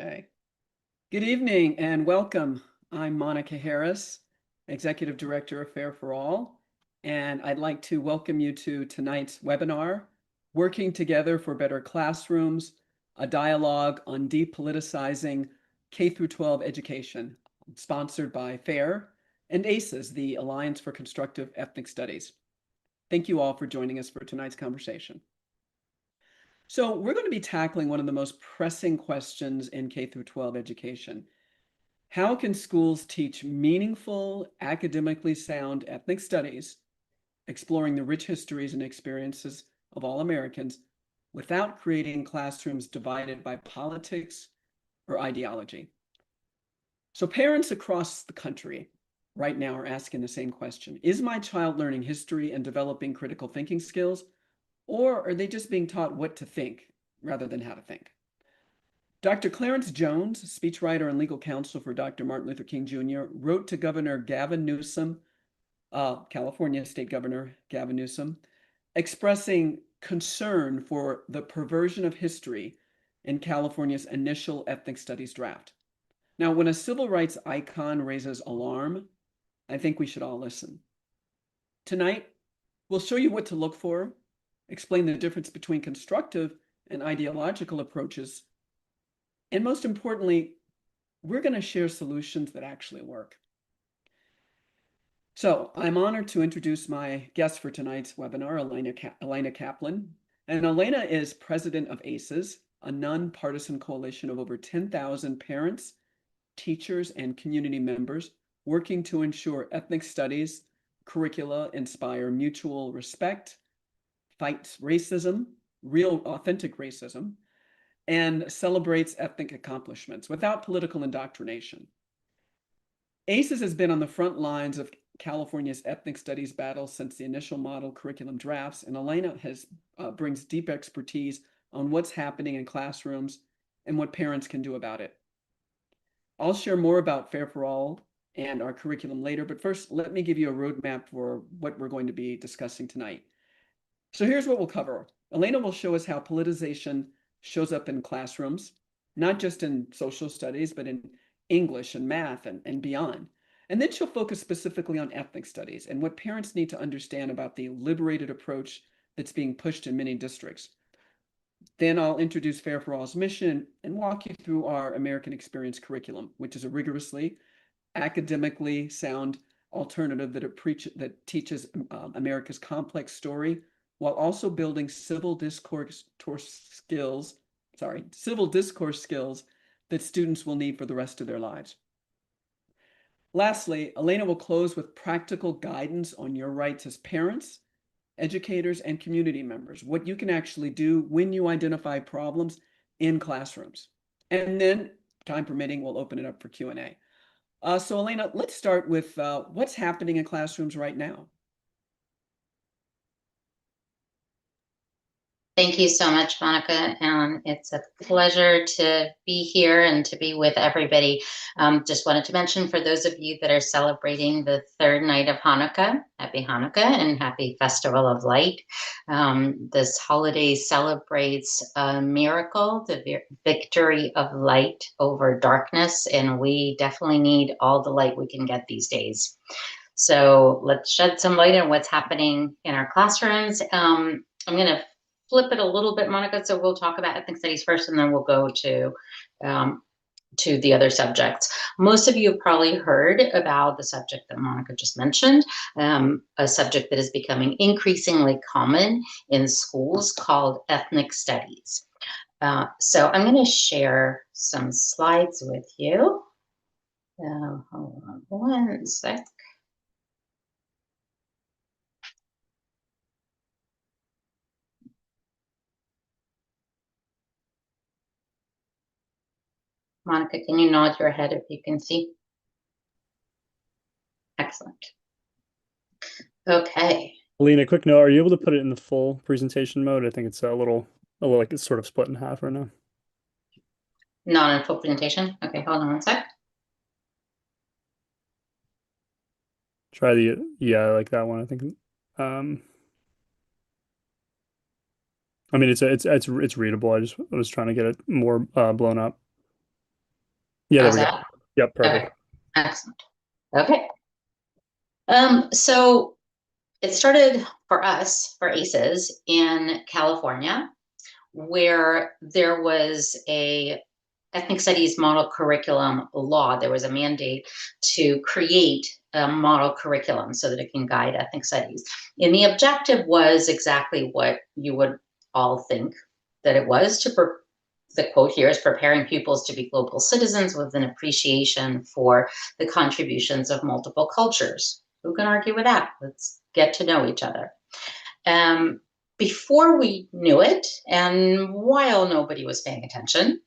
Okay. Good evening and welcome. I'm Monica Harris, Executive Director of Fair for All, and I'd like to welcome you to tonight's webinar, Working Together for Better Classrooms, a dialogue on depoliticizing K-12 education, sponsored by FAIR and ACES, the Alliance for Constructive Ethnic Studies. Thank you all for joining us for tonight's conversation. So we're going to be tackling one of the most pressing questions in K-12 education. How can schools teach meaningful, academically sound ethnic studies, exploring the rich histories and experiences of all Americans, without creating classrooms divided by politics or ideology? So parents across the country right now are asking the same question. Is my child learning history and developing critical thinking skills, or are they just being taught what to think rather than how to think? Dr. Clarence Jones, speechwriter and legal counsel for Dr. Martin Luther King Jr., wrote to Governor Gavin Newsom, California State Governor Gavin Newsom, expressing concern for the perversion of history in California's initial ethnic studies draft. Now, when a civil rights icon raises alarm, I think we should all listen. Tonight, we'll show you what to look for, explain the difference between constructive and ideological approaches, and most importantly, we're going to share solutions that actually work. So I'm honored to introduce my guest for tonight's webinar, Elena Kaplan. And Elena is president of ACES, a nonpartisan coalition of over 10,000 parents, teachers, and community members working to ensure ethnic studies curricula inspire mutual respect, fights racism, real authentic racism, and celebrates ethnic accomplishments without political indoctrination. ACES has been on the front lines of California's ethnic studies battle since the initial model curriculum drafts, and Elena brings deep expertise on what's happening in classrooms and what parents can do about it. I'll share more about Fair for All and our curriculum later, but first, let me give you a roadmap for what we're going to be discussing tonight. So here's what we'll cover. Elena will show us how politicization shows up in classrooms, not just in social studies, but in English and math and beyond. And then she'll focus specifically on ethnic studies and what parents need to understand about the liberated approach that's being pushed in many districts. Then I'll introduce Fair for All's mission and walk you through our American Experience curriculum, which is a rigorously academically sound alternative that teaches America's complex story while also building civil discourse skills that students will need for the rest of their lives. Lastly, Elena will close with practical guidance on your rights as parents, educators, and community members, what you can actually do when you identify problems in classrooms. And then, time permitting, we'll open it up for Q&A. So Elena, let's start with what's happening in classrooms right now. Thank you so much, Monica, and it's a pleasure to be here and to be with everybody. Just wanted to mention, for those of you that are celebrating the third night of Hanukkah, happy Hanukkah and happy Festival of Light. This holiday celebrates a miracle, the victory of light over darkness, and we definitely need all the light we can get these days. So let's shed some light on what's happening in our classrooms. I'm going to flip it a little bit, Monica. So we'll talk about ethnic studies first, and then we'll go to the other subjects. Most of you have probably heard about the subject that Monica just mentioned, a subject that is becoming increasingly common in schools called ethnic studies. So I'm going to share some slides with you. Hold on one sec. Monica, can you nod your head if you can see? Excellent. Okay. Lena, quick note, are you able to put it in the full presentation mode? I think it's a little like it's sort of split in half right now. Not in full presentation? Okay, hold on one sec. Try yeah, like that one, I think. I mean, it's readable. I was trying to get it more blown up. Yeah, there How's we go. that? Yep, Okay, perfect. excellent. Okay. So it started for us, for ACEs, in California, where there was a ethnic studies model curriculum law. There was a mandate to create a model curriculum so that it can guide ethnic studies. And the objective was exactly what you would all think that it was, the quote here is preparing pupils to be global citizens with an appreciation for the contributions of multiple cultures. Who can argue with that? Let's get to know each other. Before we knew it, and while nobody was paying attention,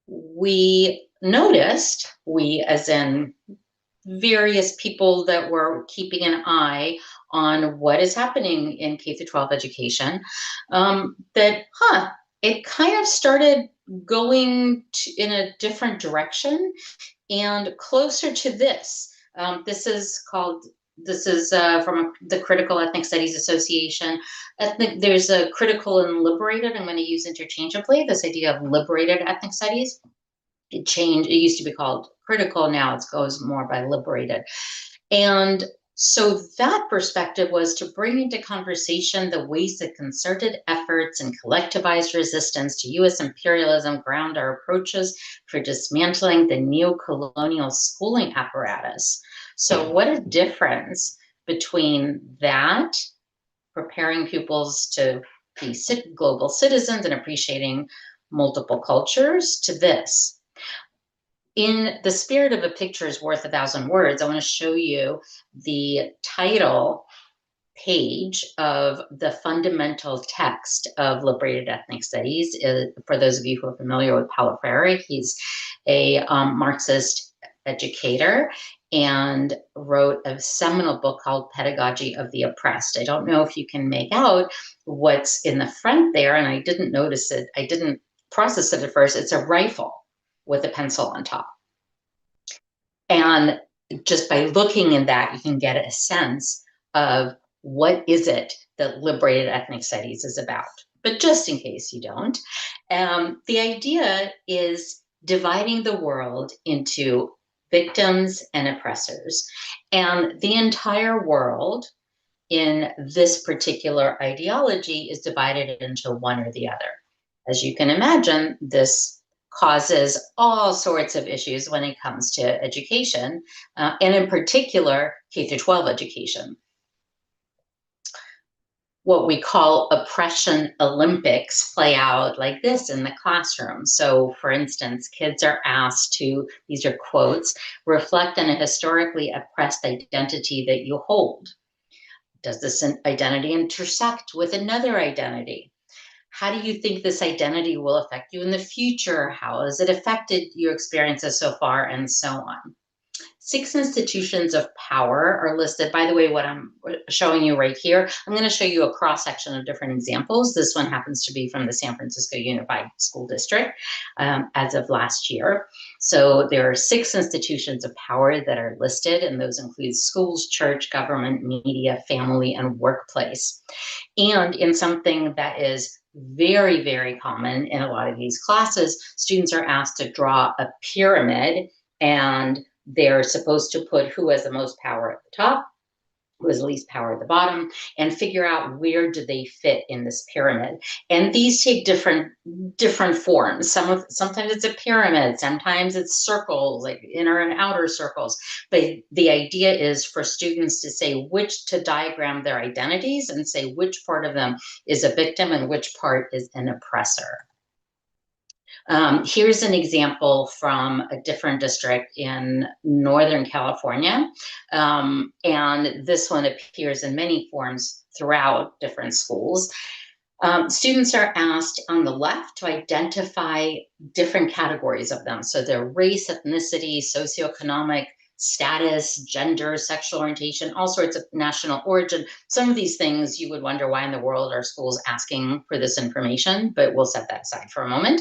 we noticed, we as in various people that were keeping an eye on what is happening in K-12 education, that, it kind of started going in a different direction and closer to this. This is from the Critical Ethnic Studies Association. There's a critical and liberated. I'm going to use interchangeably this idea of liberated ethnic studies. It changed. It used to be called critical. Now it goes more by liberated. And so that perspective was to bring into conversation the ways that concerted efforts and collectivized resistance to U.S. imperialism ground our approaches for dismantling the neo-colonial schooling apparatus. So what a difference between that, preparing pupils to be global citizens and appreciating multiple cultures, to this. In the spirit of a picture is worth 1,000 words, I want to show you the title page of the fundamental text of Liberated Ethnic Studies. For those of you who are familiar with Paulo Freire, he's a Marxist educator and wrote a seminal book called Pedagogy of the Oppressed. I don't know if you can make out what's in the front there, and I didn't notice it. I didn't process it at first. It's a rifle with a pencil on top. And just by looking in that, you can get a sense of what is it that liberated ethnic studies is about. But just in case you don't, the idea is dividing the world into victims and oppressors. And the entire world in this particular ideology is divided into one or the other. As you can imagine, this causes all sorts of issues when it comes to education, and in particular, K-12 education. What we call oppression Olympics play out like this in the classroom. So, for instance, kids are asked to, these are quotes, reflect on a historically oppressed identity that you hold. Does this identity intersect with another identity? How do you think this identity will affect you in the future? How has it affected your experiences so far, and so on? 6 institutions of power are listed. By the way, what I'm showing you right here, I'm going to show you a cross-section of different examples. This one happens to be from the San Francisco Unified School District as of last year. So there are 6 institutions of power that are listed, and those include schools, church, government, media, family, and workplace. And in something that is very, very common in a lot of these classes, students are asked to draw a pyramid, and they're supposed to put who has the most power at the top, who has the least power at the bottom, and figure out where do they fit in this pyramid. And these take different forms. Sometimes it's a pyramid, sometimes it's circles, like inner and outer circles. But the idea is for students to say to diagram their identities and say which part of them is a victim and which part is an oppressor. Here's an example from a different district in Northern California. And this one appears in many forms throughout different schools. Students are asked on the left to identify different categories of them. So their race, ethnicity, socioeconomic status, gender, sexual orientation, all sorts of national origin. Some of these things you would wonder why in the world are schools asking for this information, but we'll set that aside for a moment.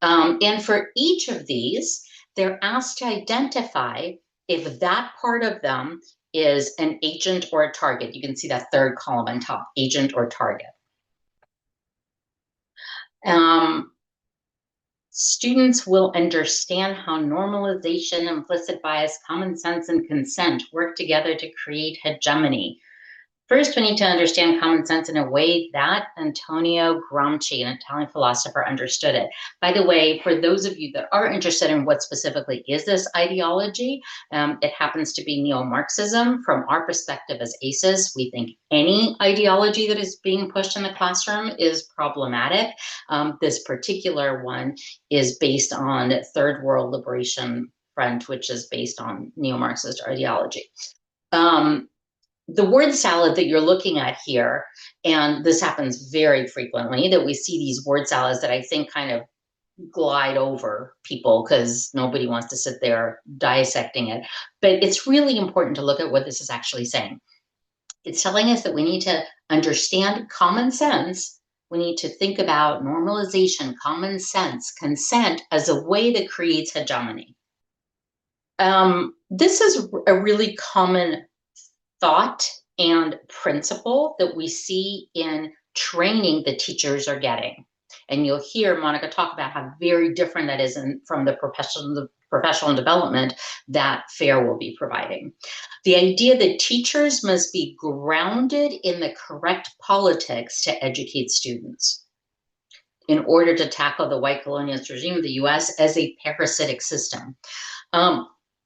And for each of these, they're asked to identify if that part of them is an agent or a target. You can see that third column on top, agent or target. Students will understand how normalization, implicit bias, common sense, and consent work together to create hegemony. First, we need to understand common sense in a way that Antonio Gramsci, an Italian philosopher, understood it. By the way, for those of you that are interested in what specifically is this ideology, it happens to be neo-Marxism. From our perspective as ACEs, we think any ideology that is being pushed in the classroom is problematic. This particular one is based on Third World Liberation Front, which is based on neo-Marxist ideology. The word salad that you're looking at here, and this happens very frequently, that we see these word salads that I think kind of glide over people because nobody wants to sit there dissecting it. But it's really important to look at what this is actually saying. It's telling us that we need to understand common sense. We need to think about normalization, common sense, consent as a way that creates hegemony. This is a really common thought and principle that we see in training that teachers are getting. And you'll hear Monica talk about how very different that is from the professional development that FAIR will be providing. The idea that teachers must be grounded in the correct politics to educate students in order to tackle the white colonialist regime of the US as a parasitic system.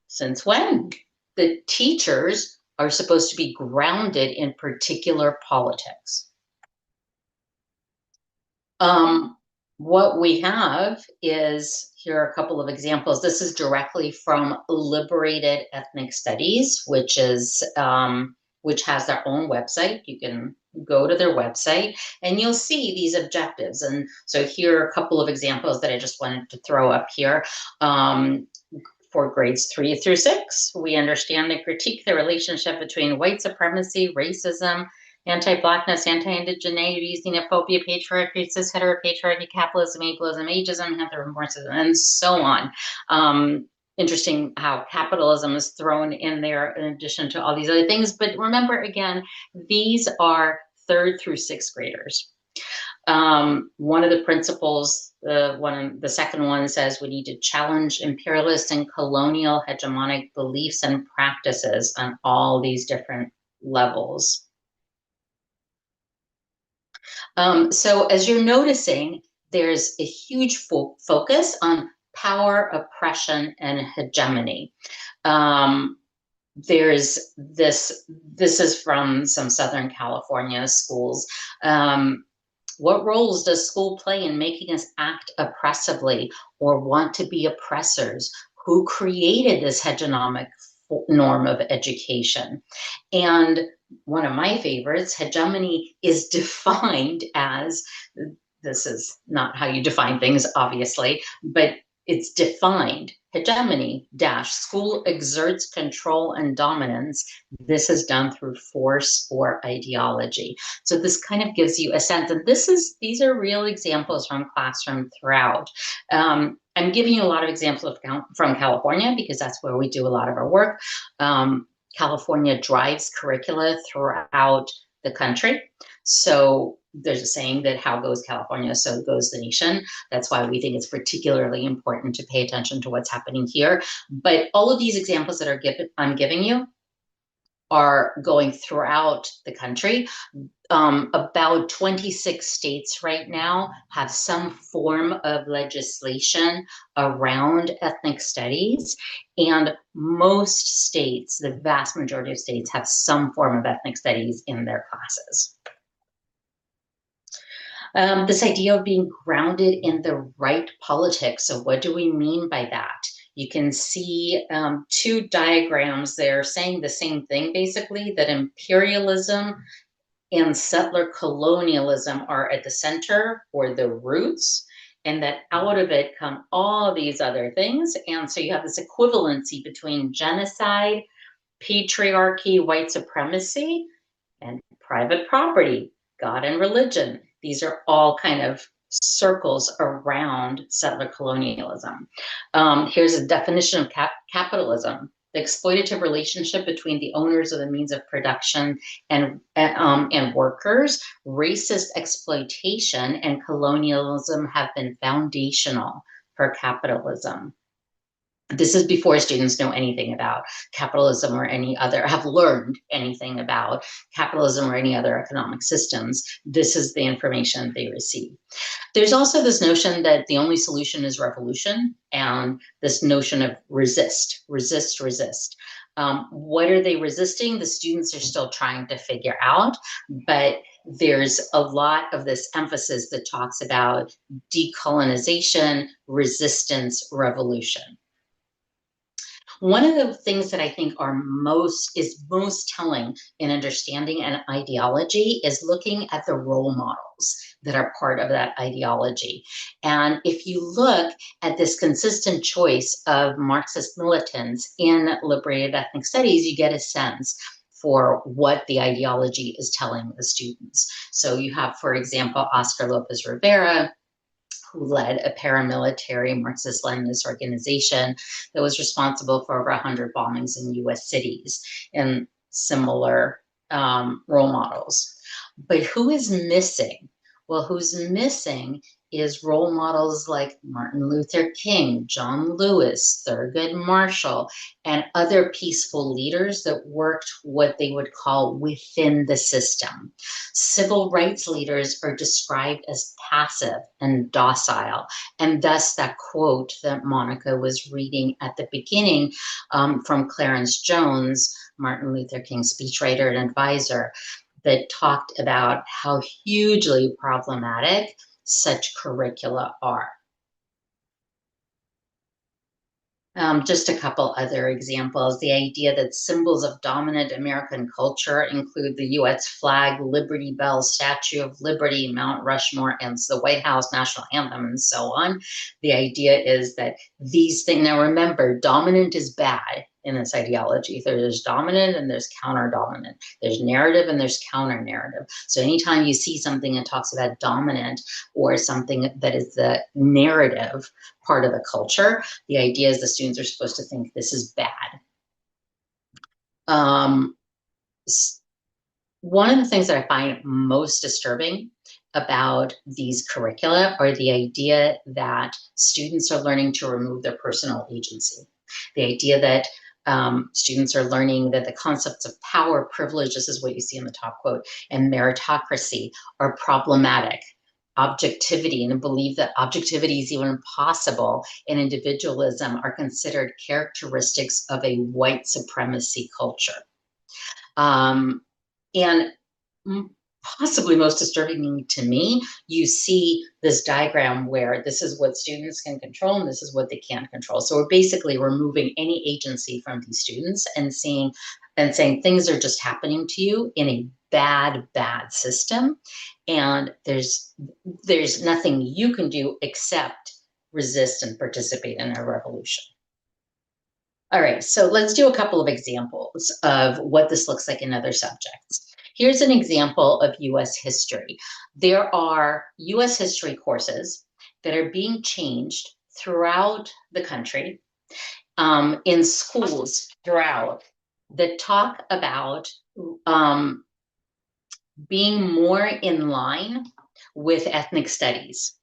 Since when? The teachers are supposed to be grounded in particular politics. What we have is, here are a couple of examples. This is directly from Liberated Ethnic Studies, which has their own website. You can go to their website and you'll see these objectives. And so here are a couple of examples that I just wanted to throw up here. For grades 3 through 6, we understand and critique the relationship between white supremacy, racism, anti-Blackness, anti-indigeneity, xenophobia, patriarchy, cis heteropatriarchy, capitalism, ableism, ageism, anthropomorphism, and so on. Interesting how capitalism is thrown in there in addition to all these other things. But remember, again, these are 3rd through 6th graders. One of the principles, the second one says we need to challenge imperialist and colonial hegemonic beliefs and practices on all these different levels. So as you're noticing, there's a huge focus on power, oppression, and hegemony. There's this is from some Southern California schools. What roles does school play in making us act oppressively or want to be oppressors? Who created this hegemonic norm of education? And one of my favorites, hegemony is defined as, this is not how you define things, obviously, but it's defined, hegemony dash, school exerts control and dominance. This is done through force or ideology. So this kind of gives you a sense, and these are real examples from classroom throughout. I'm giving you a lot of examples from California because that's where we do a lot of our work. California drives curricula throughout the country. So there's a saying that how goes California, so goes the nation. That's why we think it's particularly important to pay attention to what's happening here. But all of these examples that I'm giving you are going throughout the country. About 26 states right now have some form of legislation around ethnic studies, and most states, the vast majority of states, have some form of ethnic studies in their classes. This idea of being grounded in the right politics. So what do we mean by that? You can see 2 diagrams there saying the same thing, basically, that imperialism and settler colonialism are at the center or the roots, and that out of it come all these other things. And so you have this equivalency between genocide, patriarchy, white supremacy, and private property, God and religion. These are all kind of circles around settler colonialism. Here's a definition of capitalism: the exploitative relationship between the owners of the means of production and workers. Racist exploitation and colonialism have been foundational for capitalism. This is before students know anything about capitalism or have learned anything about capitalism or any other economic systems. This is the information they receive. There's also this notion that the only solution is revolution, and this notion of resist. What are they resisting? The students are still trying to figure out, but there's a lot of this emphasis that talks about decolonization, resistance, revolution. One of the things that I think is most telling in understanding an ideology is looking at the role models that are part of that ideology. And if you look at this consistent choice of Marxist militants in liberated ethnic studies, you get a sense for what the ideology is telling the students. So you have, for example, Oscar Lopez Rivera, who led a paramilitary Marxist-Leninist organization that was responsible for over 100 bombings in US cities, and similar role models. But who is missing? Well, who's missing is role models like Martin Luther King, John Lewis, Thurgood Marshall, and other peaceful leaders that worked what they would call within the system. Civil rights leaders are described as passive and docile, and thus that quote that Monica was reading at the beginning from Clarence Jones, Martin Luther King's speechwriter and advisor, that talked about how hugely problematic such curricula are. Just a couple other examples. The idea that symbols of dominant American culture include the US flag, Liberty Bell, Statue of Liberty, Mount Rushmore, and the White House national anthem, and so on. The idea is that these things, now remember, dominant is bad in this ideology. There's dominant and there's counter-dominant. There's narrative and there's counter-narrative. So anytime you see something that talks about dominant or something that is the narrative part of the culture, the idea is the students are supposed to think this is bad. One of the things that I find most disturbing about these curricula are the idea that students are learning to remove their personal agency. The idea that students are learning that the concepts of power, privilege, this is what you see in the top quote, and meritocracy are problematic. Objectivity, and believe that objectivity is even possible, and individualism are considered characteristics of a white supremacy culture. And possibly most disturbing to me, you see this diagram where this is what students can control and this is what they can't control. So we're basically removing any agency from these students and saying things are just happening to you in a bad system, and there's nothing you can do except resist and participate in a revolution. All right, so let's do a couple of examples of what this looks like in other subjects. Here's an example of US history. There are US history courses that are being changed throughout the country, in schools throughout, that talk about being more in line with ethnic studies.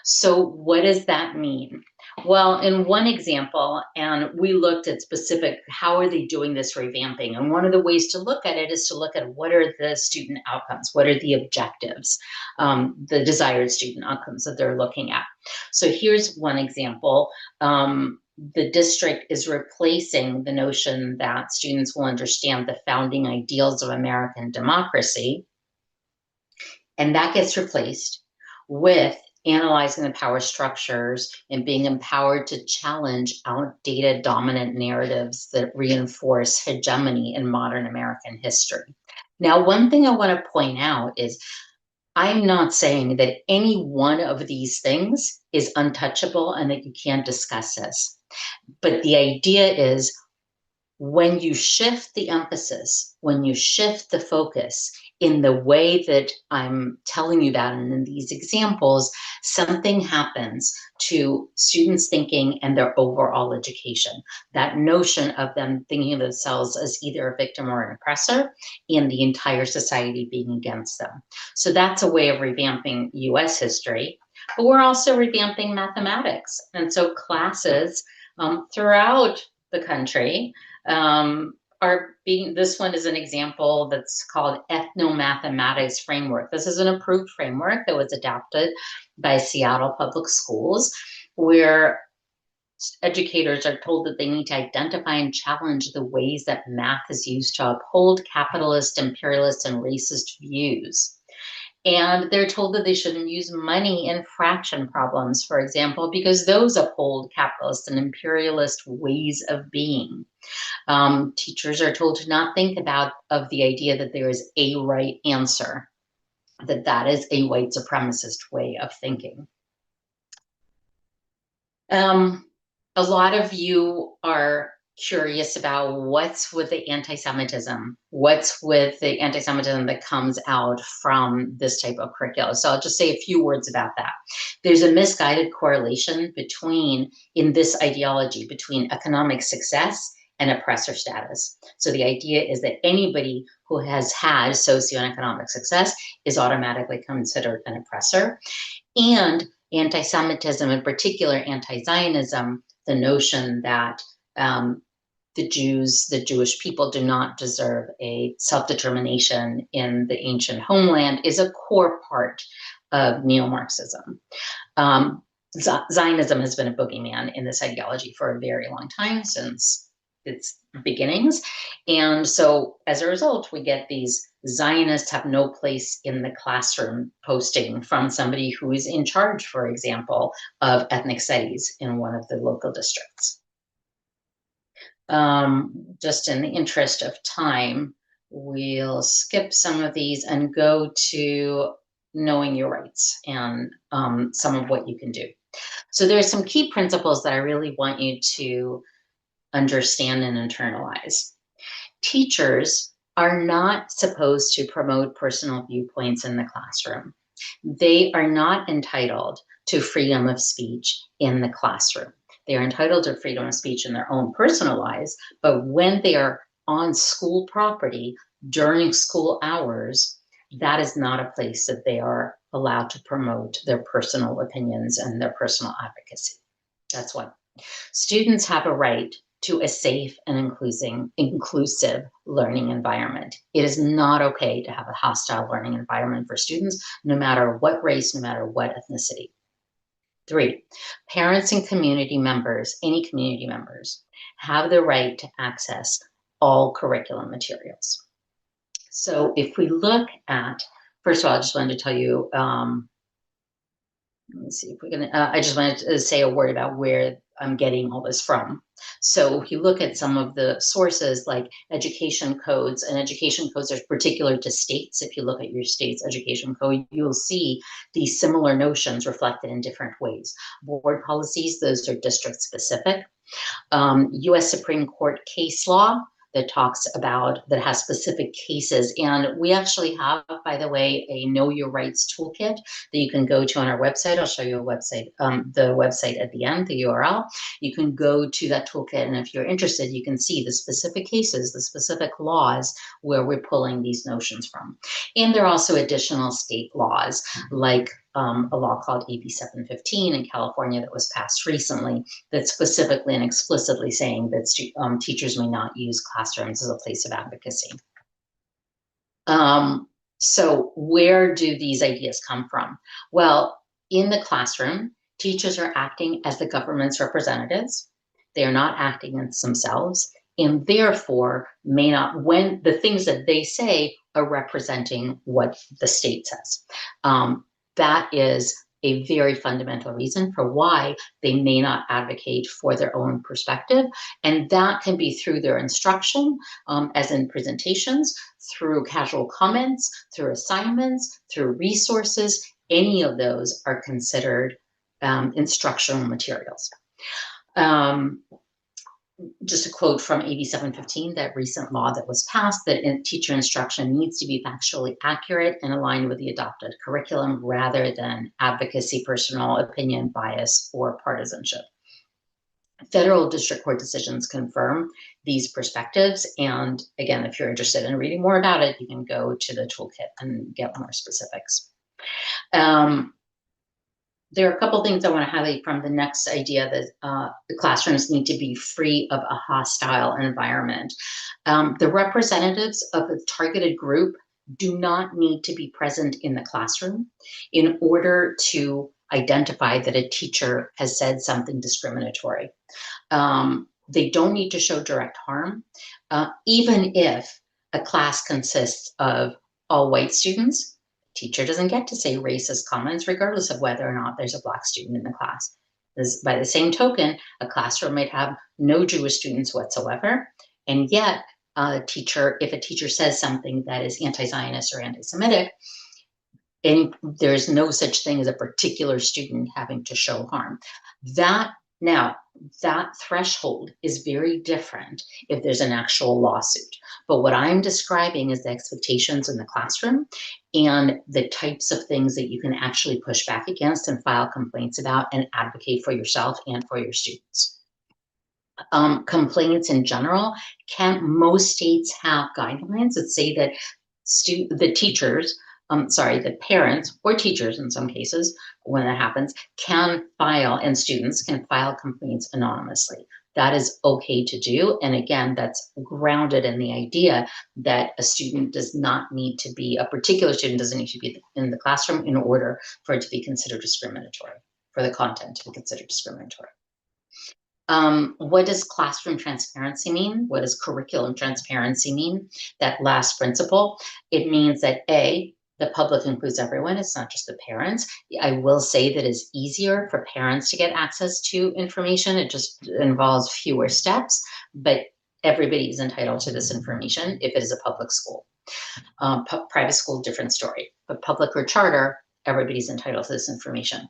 So what does that mean? Well, in one example, and we looked at specific, how are they doing this revamping? And one of the ways to look at it is to look at what are the student outcomes? What are the objectives, the desired student outcomes that they're looking at? So here's one example. The district is replacing the notion that students will understand the founding ideals of American democracy, and that gets replaced with analyzing the power structures and being empowered to challenge outdated dominant narratives that reinforce hegemony in modern American history. Now, one thing I want to point out is I'm not saying that any one of these things is untouchable and that you can't discuss this. But the idea is when you shift the emphasis, when you shift the focus in the way that I'm telling you that, and in these examples, something happens to students' thinking and their overall education. That notion of them thinking of themselves as either a victim or an oppressor, and the entire society being against them. So that's a way of revamping US history. But we're also revamping mathematics. And so classes throughout the country are being, this one is an example that's called ethnomathematics framework. This is an approved framework that was adopted by Seattle Public Schools, where educators are told that they need to identify and challenge the ways that math is used to uphold capitalist, imperialist, and racist views. And they're told that they shouldn't use money in fraction problems, for example, because those uphold capitalist and imperialist ways of being. Teachers are told to not think of the idea that there is a right answer, that is a white supremacist way of thinking. A lot of you are curious about what's with the anti-Semitism, what's with the anti-Semitism that comes out from this type of curriculum. So I'll just say a few words about that. There's a misguided correlation in this ideology between economic success and oppressor status. So the idea is that anybody who has had socioeconomic success is automatically considered an oppressor. And anti-Semitism, in particular anti-Zionism, the notion that the Jewish people do not deserve a self-determination in the ancient homeland, is a core part of neo-Marxism. Zionism has been a boogeyman in this ideology for a very long time, since its beginnings. And so as a result, we get these Zionists have no place in the classroom posting from somebody who is in charge, for example, of ethnic studies in one of the local districts. Just in the interest of time, we'll skip some of these and go to knowing your rights and some of what you can do. So there's some key principles that I really want you to understand and internalize. Teachers are not supposed to promote personal viewpoints in the classroom. They are not entitled to freedom of speech in the classroom. They are entitled to freedom of speech in their own personal lives, but when they are on school property during school hours, that is not a place that they are allowed to promote their personal opinions and their personal advocacy. That's one. Students have a right to a safe and inclusive learning environment. It is not okay to have a hostile learning environment for students, no matter what race, no matter what ethnicity. 3, parents and community members, any community members, have the right to access all curriculum materials. So if we look at, first of all, I just wanted to tell you, let me see if we can, I just wanted to say a word about where I'm getting all this from. So if you look at some of the sources like education codes, and education codes are particular to states. If you look at your state's education code, you'll see these similar notions reflected in different ways. Board policies, those are district specific. US Supreme Court case law that talks about, that has specific cases. And we actually have, by the way, a Know Your Rights toolkit that you can go to on our website. I'll show you a website, the website at the end, the URL. You can go to that toolkit, and if you're interested, you can see the specific cases, the specific laws where we're pulling these notions from. And there are also additional state laws, like a law called AB 715 in California that was passed recently, that's specifically and explicitly saying that teachers may not use classrooms as a place of advocacy. So where do these ideas come from? Well, in the classroom, teachers are acting as the government's representatives. They are not acting as themselves, and therefore may not, when the things that they say are representing what the state says. That is a very fundamental reason for why they may not advocate for their own perspective. And that can be through their instruction, as in presentations, through casual comments, through assignments, through resources. Any of those are considered instructional materials. Just a quote from AB 715, that recent law that was passed, that teacher instruction needs to be factually accurate and aligned with the adopted curriculum rather than advocacy, personal opinion, bias, or partisanship. Federal district court decisions confirm these perspectives. And again, if you're interested in reading more about it, you can go to the toolkit and get more specifics. there are a couple things I want to highlight from the next idea that the classrooms need to be free of a hostile environment. The representatives of a targeted group do not need to be present in the classroom in order to identify that a teacher has said something discriminatory. They don't need to show direct harm, even if a class consists of all white students. Teacher doesn't get to say racist comments regardless of whether or not there's a Black student in the class. By the same token, a classroom might have no Jewish students whatsoever, and yet if a teacher says something that is anti-Zionist or anti-Semitic, and there's no such thing as a particular student having to show harm. That threshold is very different if there's an actual lawsuit. But what I'm describing is the expectations in the classroom and the types of things that you can actually push back against and file complaints about and advocate for yourself and for your students. Complaints in general, most states have guidelines that say that the parents or teachers in some cases, when that happens, can file, and students can file complaints anonymously. That is okay to do. And again, that's grounded in the idea that a particular student doesn't need to be in the classroom in order for it to be considered discriminatory, for the content to be considered discriminatory. What does classroom transparency mean? What does curriculum transparency mean? That last principle, it means that the public includes everyone. It's not just the parents. I will say that it's easier for parents to get access to information. It just involves fewer steps, but everybody is entitled to this information if it is a public school. Private school, different story, but public or charter, everybody's entitled to this information.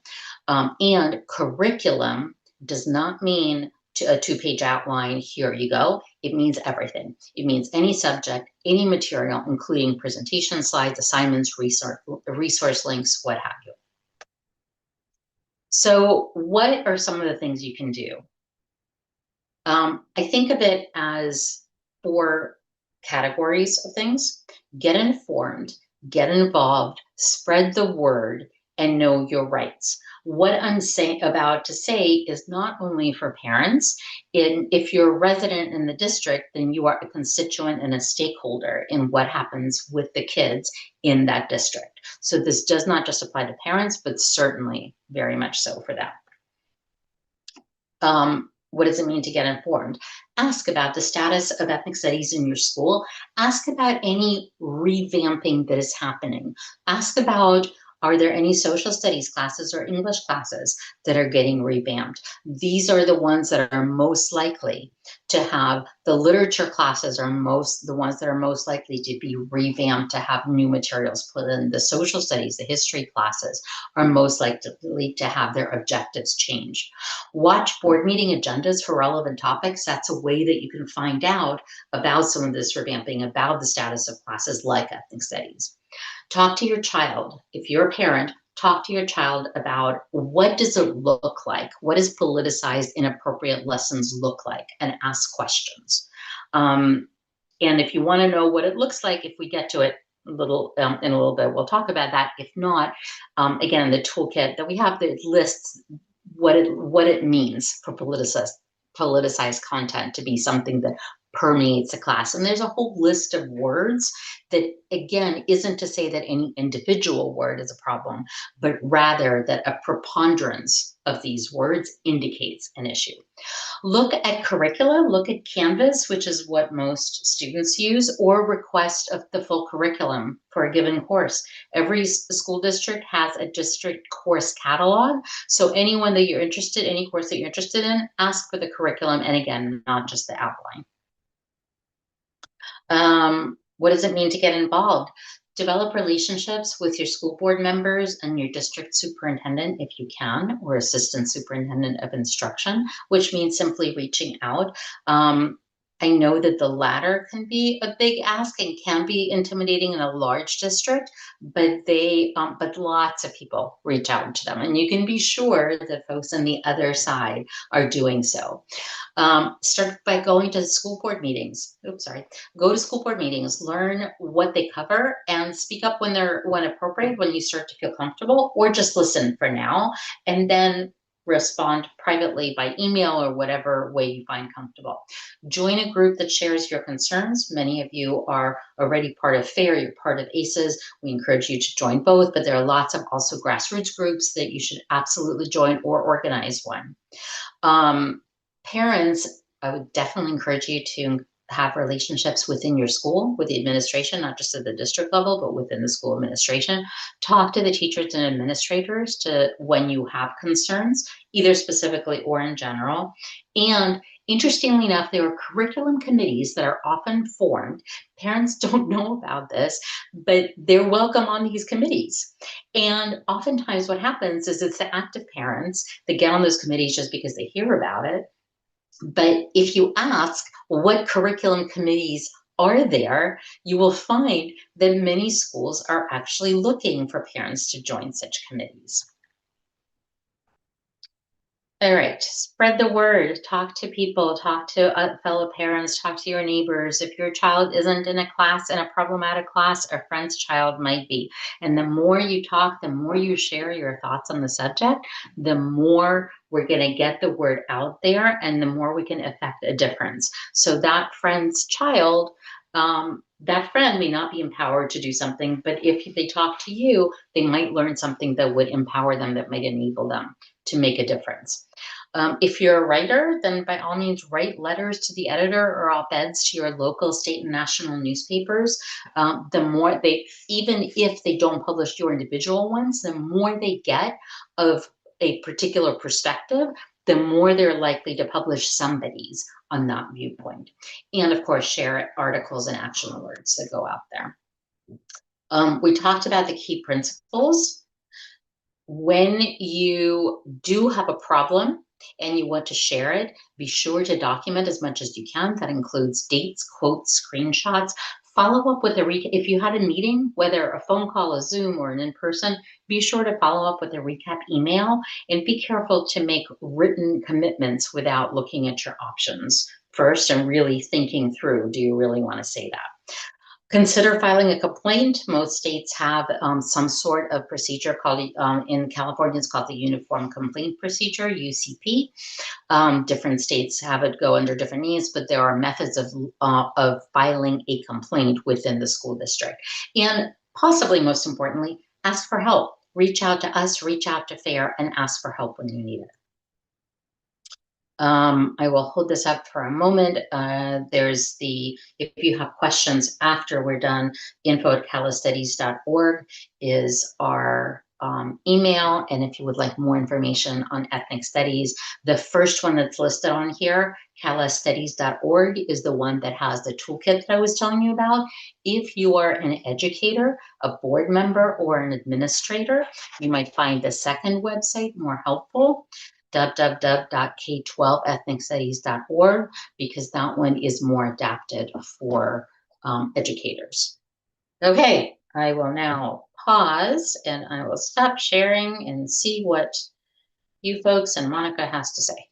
And curriculum does not mean a 2-page outline, here you go. It means everything. It means any subject, any material, including presentation slides, assignments, resource links, what have you. So what are some of the things you can do? I think of it as 4 categories of things: get informed, get involved, spread the word, and know your rights. What I'm about to say is not only for parents. If you're a resident in the district, then you are a constituent and a stakeholder in what happens with the kids in that district. So this does not just apply to parents, but certainly very much so for them. What does it mean to get informed? Ask about the status of ethnic studies in your school. Ask about any revamping that is happening. Ask about, are there any social studies classes or English classes that are getting revamped? These are the ones that are most likely to have, the literature classes are the ones that are most likely to be revamped, to have new materials put in. The social studies, the history classes are most likely to have their objectives changed. Watch board meeting agendas for relevant topics. That's a way that you can find out about some of this revamping, about the status of classes like ethnic studies. Talk to your child. If you're a parent, talk to your child about, what does it look like? What does politicized, inappropriate lessons look like? And ask questions. And if you want to know what it looks like, if we get to it in a little bit, we'll talk about that. If not, again, the toolkit that we have that lists what it means for politicized content to be something that permeates a class. And there's a whole list of words that, again, isn't to say that any individual word is a problem, but rather that a preponderance of these words indicates an issue. Look at curricula, look at Canvas, which is what most students use, or request of the full curriculum for a given course. Every school district has a district course catalog. So any course that you're interested in, ask for the curriculum, and again, not just the outline. What does it mean to get involved? Develop relationships with your school board members and your district superintendent if you can, or assistant superintendent of instruction, which means simply reaching out. I know that the latter can be a big ask and can be intimidating in a large district, but but lots of people reach out to them, and you can be sure that folks on the other side are doing so. Start by going to school board meetings. Oops, sorry. Go to school board meetings, learn what they cover, and speak up when appropriate, when you start to feel comfortable, or just listen for now, and then respond privately by email or whatever way you find comfortable. Join a group that shares your concerns. Many of you are already part of FAIR, you're part of ACEs. We encourage you to join both, but there are lots of also grassroots groups that you should absolutely join or organize one. Parents, I would definitely encourage you to have relationships within your school, with the administration, not just at the district level, but within the school administration. Talk to the teachers and administrators when you have concerns, either specifically or in general. And interestingly enough, there are curriculum committees that are often formed. Parents don't know about this, but they're welcome on these committees. And oftentimes what happens is it's the active parents that get on those committees just because they hear about it. But if you ask what curriculum committees are there, you will find that many schools are actually looking for parents to join such committees. All right, spread the word, talk to people, talk to fellow parents, talk to your neighbors. If your child isn't in a class, in a problematic class, a friend's child might be. And the more you talk, the more you share your thoughts on the subject, the more we're going to get the word out there and the more we can affect a difference. So that friend's child, that friend may not be empowered to do something, but if they talk to you, they might learn something that would empower them, that might enable them to make a difference. If you're a writer, then by all means write letters to the editor or op-eds to your local, state, and national newspapers. The more even if they don't publish your individual ones, the more they get of a particular perspective, the more they're likely to publish somebody's on that viewpoint. And of course, share articles and action alerts that go out there. We talked about the key principles. When you do have a problem and you want to share it, be sure to document as much as you can. That includes dates, quotes, screenshots. Follow up with if you had a meeting, whether a phone call, a Zoom, or an in-person, be sure to follow up with a recap email, and be careful to make written commitments without looking at your options first and really thinking through, do you really want to say that? Consider filing a complaint. Most states have some sort of procedure called, in California, it's called the Uniform Complaint Procedure, UCP. Different states have it go under different names, but there are methods of filing a complaint within the school district. And possibly most importantly, ask for help. Reach out to us, reach out to FAIR, and ask for help when you need it. I will hold this up for a moment. If you have questions after we're done, info@calastudies.org is our email. And if you would like more information on ethnic studies, the first one that's listed on here, calastudies.org, is the one that has the toolkit that I was telling you about. If you are an educator, a board member, or an administrator, you might find the second website more helpful, www.k12ethnicstudies.org, because that one is more adapted for educators. Okay, I will now pause and I will stop sharing and see what you folks and Monica has to say.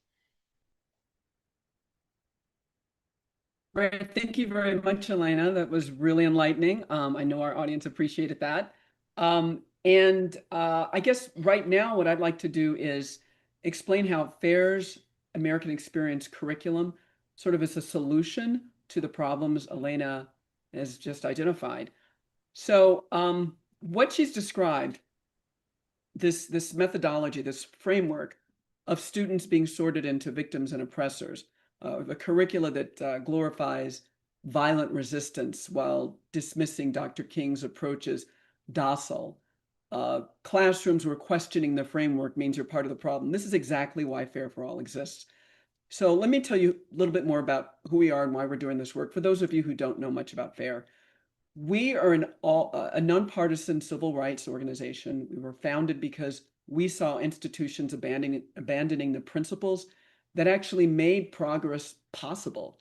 Great. Thank you very much, Elena. That was really enlightening. I know our audience appreciated that. I guess right now what I'd like to do is explain how FAIR's American Experience curriculum sort of is a solution to the problems Elena has just identified. So what she's described, this methodology, this framework of students being sorted into victims and oppressors, the curricula that glorifies violent resistance while dismissing Dr. King's approach as docile. Classrooms where questioning the framework means you're part of the problem. This is exactly why FAIR for All exists. So let me tell you a little bit more about who we are and why we're doing this work. For those of you who don't know much about FAIR, we are a nonpartisan civil rights organization. We were founded because we saw institutions abandoning the principles that actually made progress possible.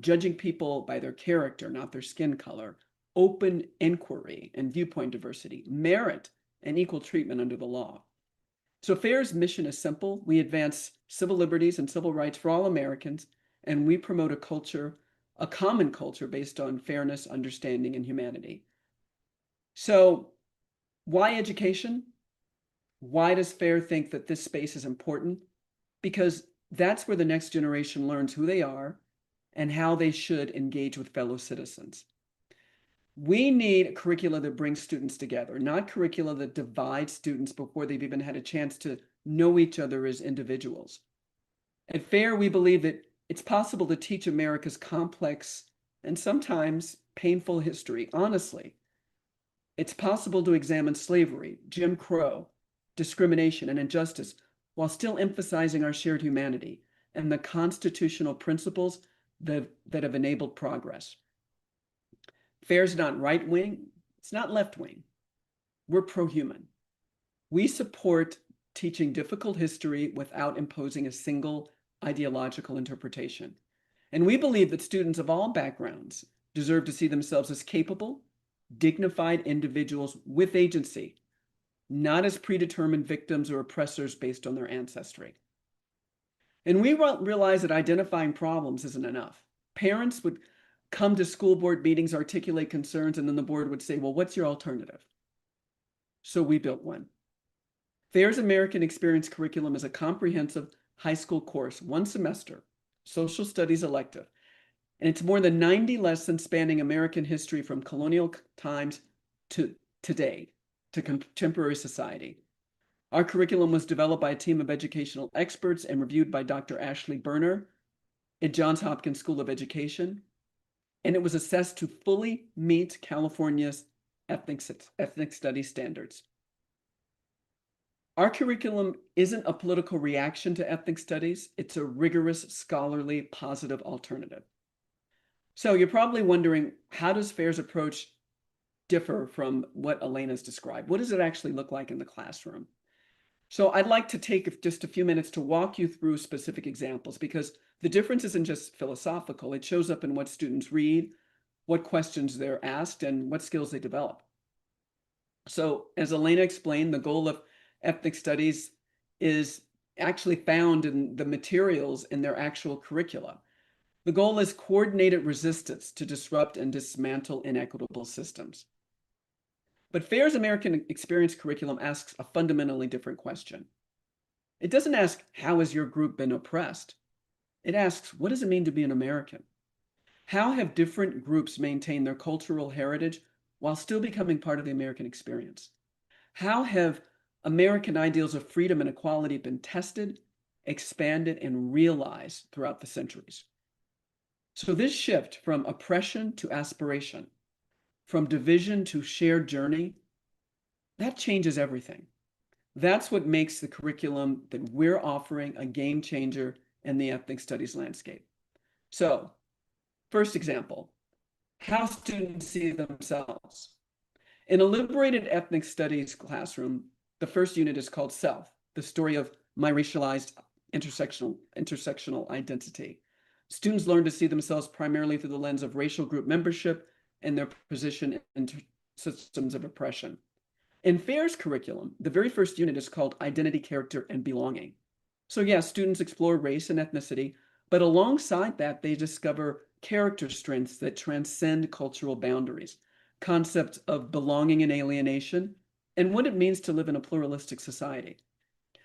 judging people by their character, not their skin color, open inquiry and viewpoint diversity, merit and equal treatment under the law. So FAIR's mission is simple. We advance civil liberties and civil rights for all Americans, and we promote a culture, a common culture based on fairness, understanding, and humanity. So why education? Why does FAIR think that this space is important? Because that's where the next generation learns who they are and how they should engage with fellow citizens. We need a curricula that brings students together, not curricula that divides students before they've even had a chance to know each other as individuals. At FAIR, we believe that it's possible to teach America's complex and sometimes painful history honestly. It's possible to examine slavery, Jim Crow, discrimination, and injustice while still emphasizing our shared humanity and the constitutional principles that have enabled progress. FAIR's not right-wing, it's not left-wing. We're pro-human. We support teaching difficult history without imposing a single ideological interpretation. And we believe that students of all backgrounds deserve to see themselves as capable, dignified individuals with agency, not as predetermined victims or oppressors based on their ancestry. And we realize that identifying problems isn't enough. Parents would come to school board meetings, articulate concerns, and then the board would say, well, what's your alternative? So we built one. FAIR's American Experience Curriculum is a comprehensive high school course, one semester, social studies elective. And it's more than 90 lessons spanning American history from colonial times to today, to contemporary society. Our curriculum was developed by a team of educational experts and reviewed by Dr. Ashley Berner at Johns Hopkins School of Education. And it was assessed to fully meet California's ethnic studies standards. Our curriculum isn't a political reaction to ethnic studies. It's a rigorous, scholarly, positive alternative. So you're probably wondering, how does FAIR's approach differ from what Elena's described? What does it actually look like in the classroom? So I'd like to take just a few minutes to walk you through specific examples, because the difference isn't just philosophical. It shows up in what students read, what questions they're asked, and what skills they develop. So as Elena explained, the goal of ethnic studies is actually found in the materials in their actual curricula. The goal is coordinated resistance to disrupt and dismantle inequitable systems. But FAIR's American Experience Curriculum asks a fundamentally different question. It doesn't ask, how has your group been oppressed? It asks, what does it mean to be an American? How have different groups maintained their cultural heritage while still becoming part of the American experience? How have American ideals of freedom and equality been tested, expanded, and realized throughout the centuries? So this shift from oppression to aspiration, from division to shared journey, that changes everything. That's what makes the curriculum that we're offering a game changer in the ethnic studies landscape. So, first example, how students see themselves. In a liberated ethnic studies classroom, the first unit is called Self, the story of my racialized intersectional identity. Students learn to see themselves primarily through the lens of racial group membership and their position in systems of oppression. In FAIR's curriculum, the very first unit is called Identity, Character, and Belonging. So yes, students explore race and ethnicity, but alongside that, they discover character strengths that transcend cultural boundaries, concepts of belonging and alienation, and what it means to live in a pluralistic society.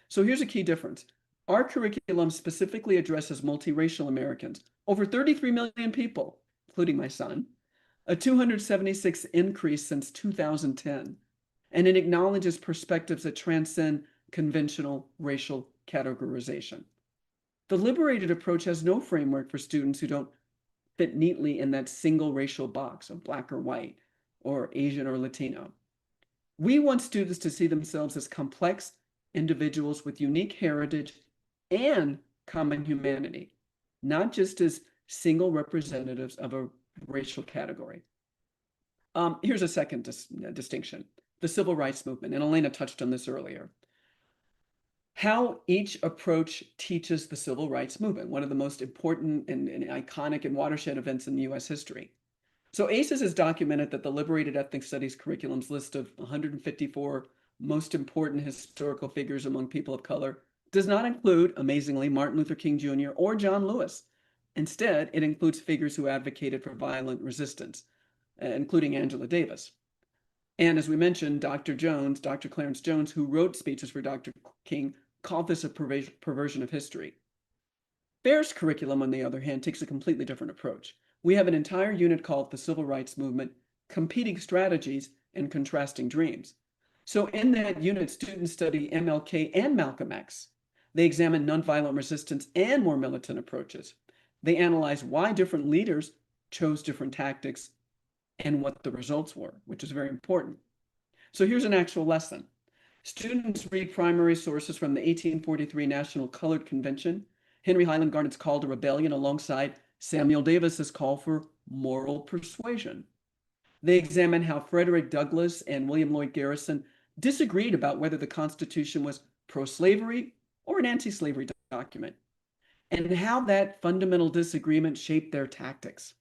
So here's a key difference. Our curriculum specifically addresses multiracial Americans, over 33 million people, including my son, a 276 increase since 2010, and it acknowledges perspectives that transcend conventional racial categorization. The liberated approach has no framework for students who don't fit neatly in that single racial box of Black or white, or Asian or Latino. We want students to see themselves as complex individuals with unique heritage and common humanity, not just as single representatives of a racial category. Here's a second distinction, the civil rights movement, and Elena touched on this earlier. how each approach teaches the civil rights movement, one of the most important and iconic and watershed events in US history. So ACES has documented that the Liberated Ethnic Studies curriculum's list of 154 most important historical figures among people of color does not include, amazingly, Martin Luther King Jr. or John Lewis. Instead, it includes figures who advocated for violent resistance, including Angela Davis. And as we mentioned, Dr. Clarence Jones, who wrote speeches for Dr. King, called this a perversion of history. FAIR's curriculum, on the other hand, takes a completely different approach. We have an entire unit called the Civil Rights Movement, Competing Strategies and Contrasting Dreams. So in that unit, students study MLK and Malcolm X. They examine nonviolent resistance and more militant approaches. They analyze why different leaders chose different tactics and what the results were, which is very important. So here's an actual lesson. Students read primary sources from the 1843 National Colored Convention, Henry Highland Garnet's call to rebellion, alongside Samuel Davis's call for moral persuasion. They examine how Frederick Douglass and William Lloyd Garrison disagreed about whether the Constitution was pro-slavery or an anti-slavery document, and how that fundamental disagreement shaped their tactics.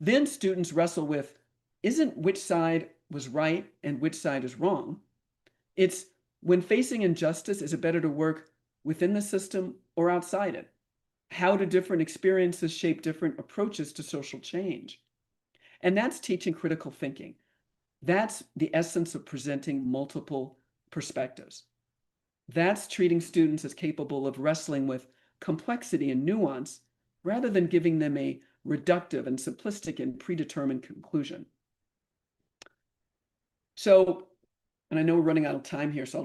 Then students wrestle with, isn't which side was right and which side is wrong? It's when facing injustice, is it better to work within the system or outside it? How do different experiences shape different approaches to social change? And that's teaching critical thinking. That's the essence of presenting multiple perspectives. That's treating students as capable of wrestling with complexity and nuance rather than giving them a reductive and simplistic and predetermined conclusion. So, and I know we're running out of time here, so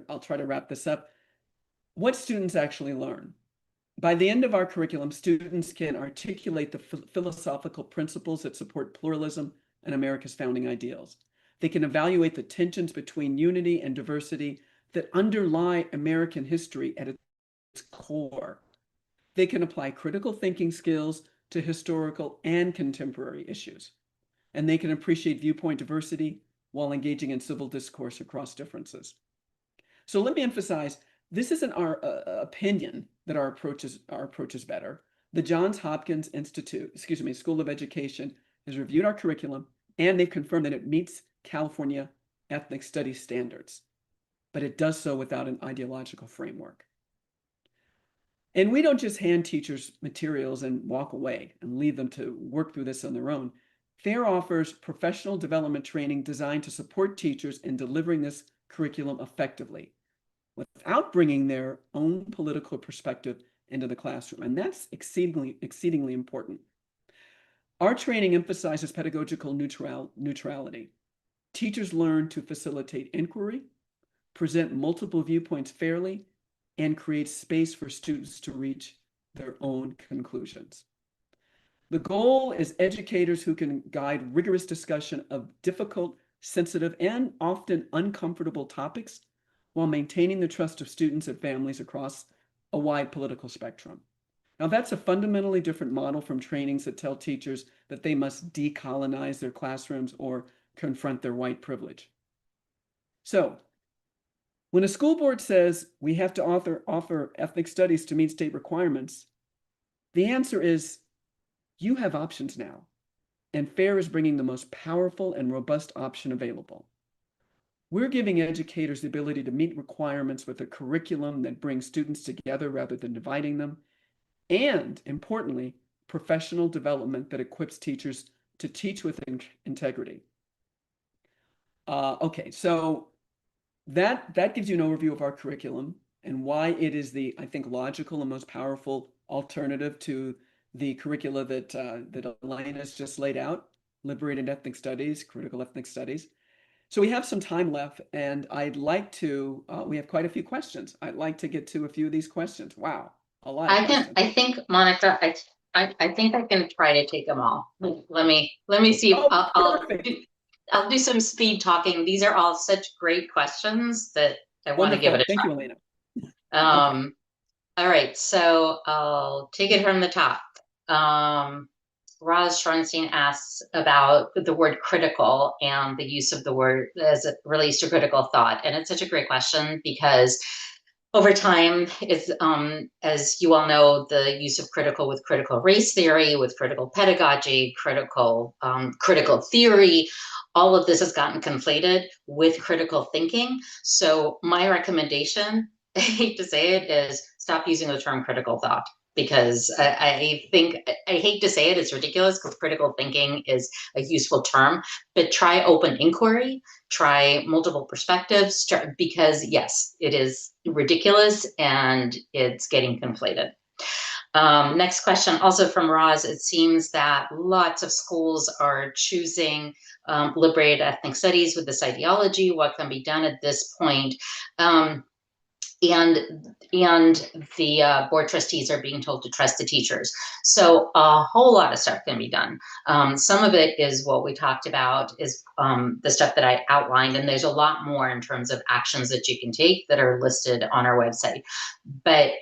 I'll try to wrap this up. What students actually learn. By the end of our curriculum, students can articulate the philosophical principles that support pluralism and America's founding ideals. They can evaluate the tensions between unity and diversity that underlie American history at its core. They can apply critical thinking skills to historical and contemporary issues. And they can appreciate viewpoint diversity while engaging in civil discourse across differences. So let me emphasize, this isn't our opinion that our approach is better. The Johns Hopkins School of Education has reviewed our curriculum, and they've confirmed that it meets California ethnic studies standards, but it does so without an ideological framework. And we don't just hand teachers materials and walk away and leave them to work through this on their own. FAIR offers professional development training designed to support teachers in delivering this curriculum effectively, without bringing their own political perspective into the classroom. And that's exceedingly important. Our training emphasizes pedagogical neutrality. Teachers learn to facilitate inquiry, present multiple viewpoints fairly, and create space for students to reach their own conclusions. The goal is educators who can guide rigorous discussion of difficult, sensitive, and often uncomfortable topics while maintaining the trust of students and families across a wide political spectrum. Now, that's a fundamentally different model from trainings that tell teachers that they must decolonize their classrooms or confront their white privilege. So, when a school board says we have to offer ethnic studies to meet state requirements, the answer is you have options now, and FAIR is bringing the most powerful and robust option available. We're giving educators the ability to meet requirements with a curriculum that brings students together rather than dividing them, and importantly, professional development that equips teachers to teach with integrity. Okay, so that gives you an overview of our curriculum and why it is the, I think, logical and most powerful alternative to the curricula that Elena's just laid out: Liberated Ethnic Studies, Critical Ethnic Studies. So we have some time left, and I'd like to, we have quite a few questions. I'd like to get to a few of these questions. Wow, a lot of questions. I think, Monica, I think I can try to take them all. Let me see if I'll do some speed talking. These are all such great questions that I want to give it a Thank try. you, Elena. Okay. All right, so I'll take it from the top. Roz Schronstein asks about the word critical and the use of the word as it relates to critical thought. And it's such a great question because over time is, as you all know, the use of critical with critical race theory, with critical pedagogy, critical theory, all of this has gotten conflated with critical thinking. So my recommendation, I hate to say it, is stop using the term critical thought, because I think, I hate to say it, it's ridiculous because critical thinking is a useful term, but try open inquiry, try multiple perspectives, because yes, it is ridiculous and it's getting conflated. Next question, also from Roz. It seems that lots of schools are choosing liberated ethnic studies with this ideology. What can be done at this point? And the board trustees are being told to trust the teachers. So a whole lot of stuff can be done. Some of it is what we talked about, is the stuff that I outlined, and there's a lot more in terms of actions that you can take that are listed on our website. But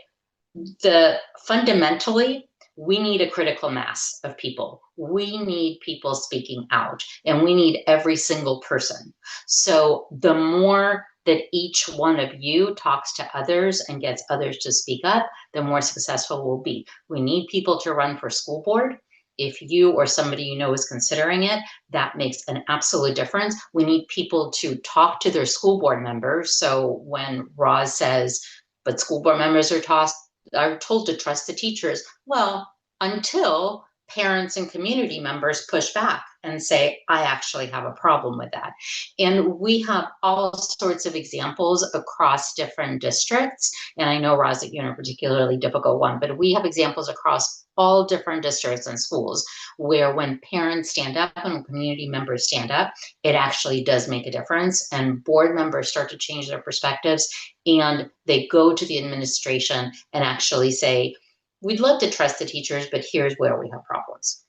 fundamentally, we need a critical mass of people. We need people speaking out, and we need every single person. So the more that each one of you talks to others and gets others to speak up, the more successful we'll be. We need people to run for school board. If you or somebody you know is considering it, that makes an absolute difference. We need people to talk to their school board members. So when Roz says, but school board members are told to trust the teachers, well, until parents and community members push back and say, I actually have a problem with that. And we have all sorts of examples across different districts. And I know, Roz, that you're in a particularly difficult one, but we have examples across all different districts and schools where when parents stand up and when community members stand up, it actually does make a difference. And board members start to change their perspectives, and they go to the administration and actually say, we'd love to trust the teachers, but here's where we have problems.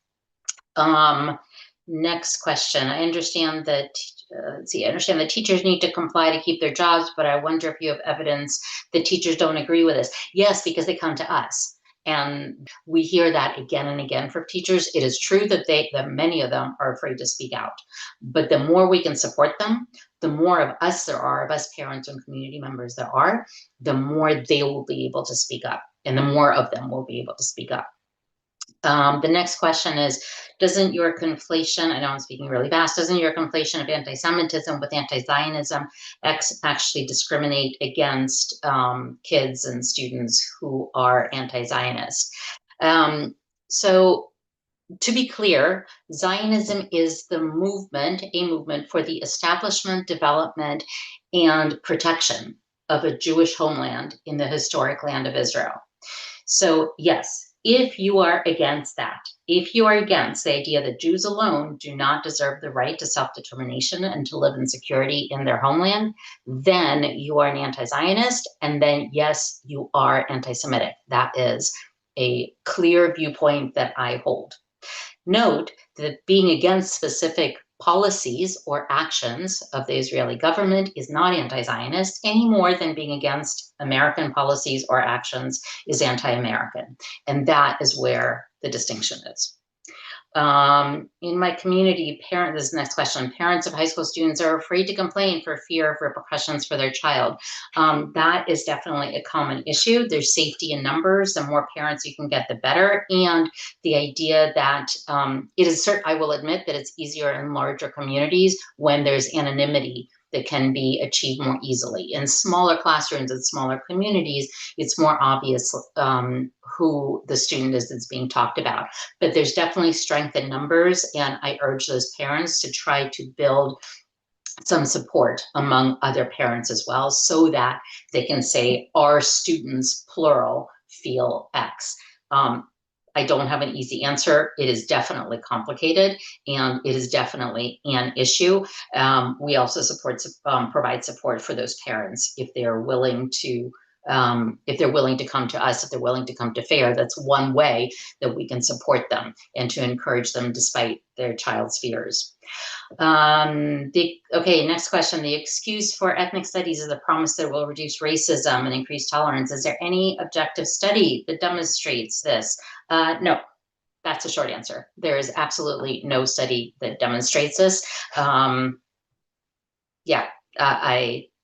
Next question. I understand that, I understand that teachers need to comply to keep their jobs, but I wonder if you have evidence that teachers don't agree with this. Yes, because they come to us. And we hear that again and again from teachers. It is true that many of them are afraid to speak out. But the more we can support them, the more of us there are, of us parents and community members there are, the more they will be able to speak up, and the more of them will be able to speak up. The next question is, doesn't your conflation, I know I'm speaking really fast, doesn't your conflation of anti-Semitism with anti-Zionism actually discriminate against kids and students who are anti-Zionist? So to be clear, Zionism is a movement for the establishment, development, and protection of a Jewish homeland in the historic land of Israel. So yes, if you are against that, if you are against the idea that Jews alone do not deserve the right to self-determination and to live in security in their homeland, then you are an anti-Zionist, and then yes, you are anti-Semitic. That is a clear viewpoint that I hold. Note that being against specific policies or actions of the Israeli government is not anti-Zionist any more than being against American policies or actions is anti-American. And that is where the distinction is. In my community, this is the next question, parents of high school students are afraid to complain for fear of repercussions for their child. That is definitely a common issue. There's safety in numbers. The more parents you can get, the better. And the idea that it is certain, I will admit that it's easier in larger communities when there's anonymity that can be achieved more easily. In smaller classrooms and smaller communities, it's more obvious who the student is that's being talked about. But there's definitely strength in numbers, and I urge those parents to try to build some support among other parents as well, so that they can say, our students, plural, feel X. I don't have an easy answer. It is definitely complicated, and it is definitely an issue. We also provide support for those parents if they're willing to come to us, if they're willing to come to FAIR. That's one way that we can support them and to encourage them despite their child's fears. Okay, next question. The excuse for ethnic studies is a promise that will reduce racism and increase tolerance. Is there any objective study that demonstrates this? No, that's a short answer. There is absolutely no study that demonstrates this.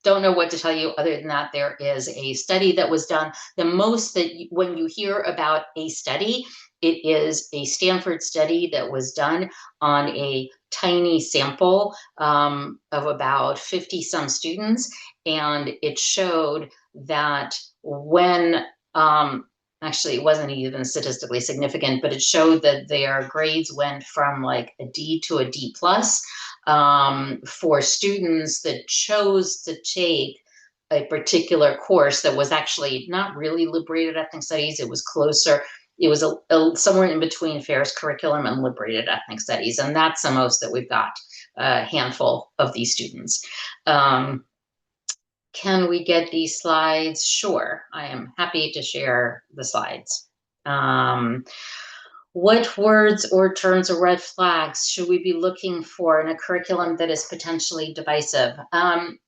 don't know what to tell you other than that there is a study that was done. The most that when you hear about a study, it is a Stanford study that was done on a tiny sample of about 50 some students. And it showed that when, actually it wasn't even statistically significant, but it showed that their grades went from like a D to a D plus for students that chose to take a particular course that was actually not really liberated ethnic studies. It was closer. It was somewhere in between FAIR's curriculum and liberated ethnic studies. And that's the most that we've got, a handful of these students. Can we get these slides? Sure, I am happy to share the slides. What words or terms or red flags should we be looking for in a curriculum that is potentially divisive?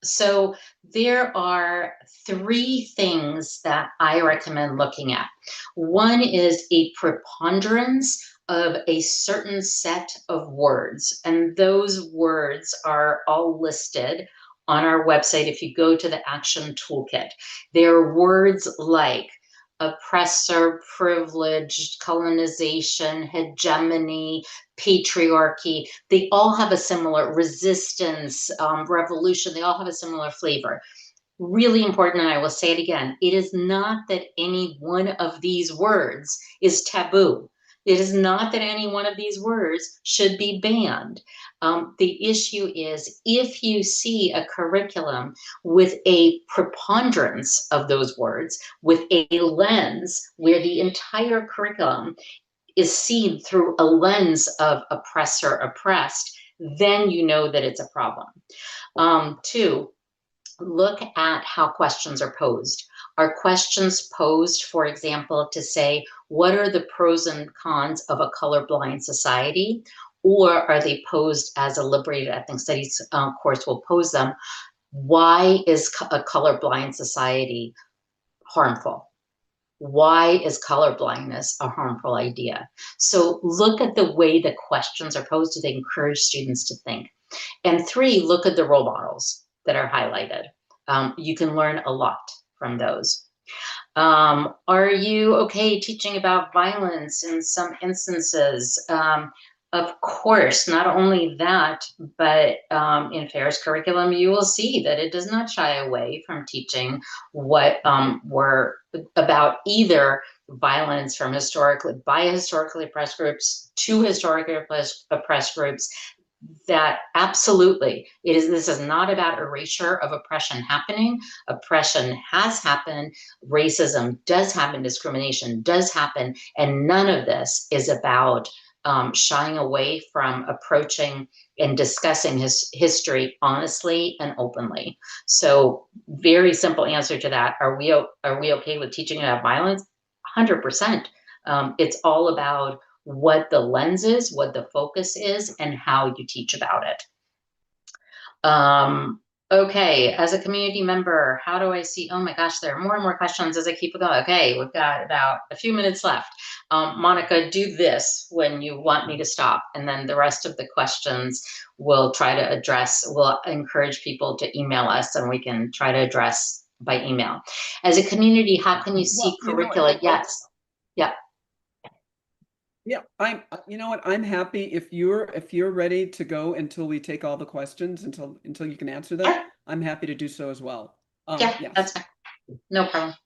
So there are 3 things that I recommend looking at. One is a preponderance of a certain set of words, and those words are all listed on our website if you go to the action toolkit. They're words like oppressor, privileged, colonization, hegemony, patriarchy. They all have a similar resistance, revolution. They all have a similar flavor. Really important, and I will say it again, it is not that any one of these words is taboo. It is not that any one of these words should be banned. The issue is if you see a curriculum with a preponderance of those words, with a lens where the entire curriculum is seen through a lens of oppressor, oppressed, then you know that it's a problem. 2, look at how questions are posed. Are questions posed, for example, to say, what are the pros and cons of a colorblind society? Or are they posed as a liberated ethnic studies course will pose them? Why is a colorblind society harmful? Why is colorblindness a harmful idea? So look at the way the questions are posed to encourage students to think. And 3, look at the role models that are highlighted. You can learn a lot from those. Are you okay teaching about violence in some instances? Of course, not only that, but in FAIR's curriculum, you will see that it does not shy away from teaching what were about either violence from by historically oppressed groups to historically oppressed groups. That absolutely this is not about erasure of oppression happening. Oppression has happened, racism does happen, discrimination does happen, and none of this is about shying away from approaching and discussing his history honestly and openly. So very simple answer to that. Are we okay with teaching about violence? 100%. It's all about what the lens is, what the focus is, and how you teach about it. Okay, as a community member, how do I see, oh my gosh, there are more and more questions as I keep going. Okay, we've got about a few minutes left. Monica, do this when you want me to stop, and then the rest of the questions we'll try to address. We'll encourage people to email us and we can try to address by email. As a community, how can you see curricula? Yes. Yeah. Yeah, you know what, I'm happy if you're ready to go until we take all the questions, until you can answer them. Yeah. I'm happy to do so as well. Yeah, yes. that's fine. No problem.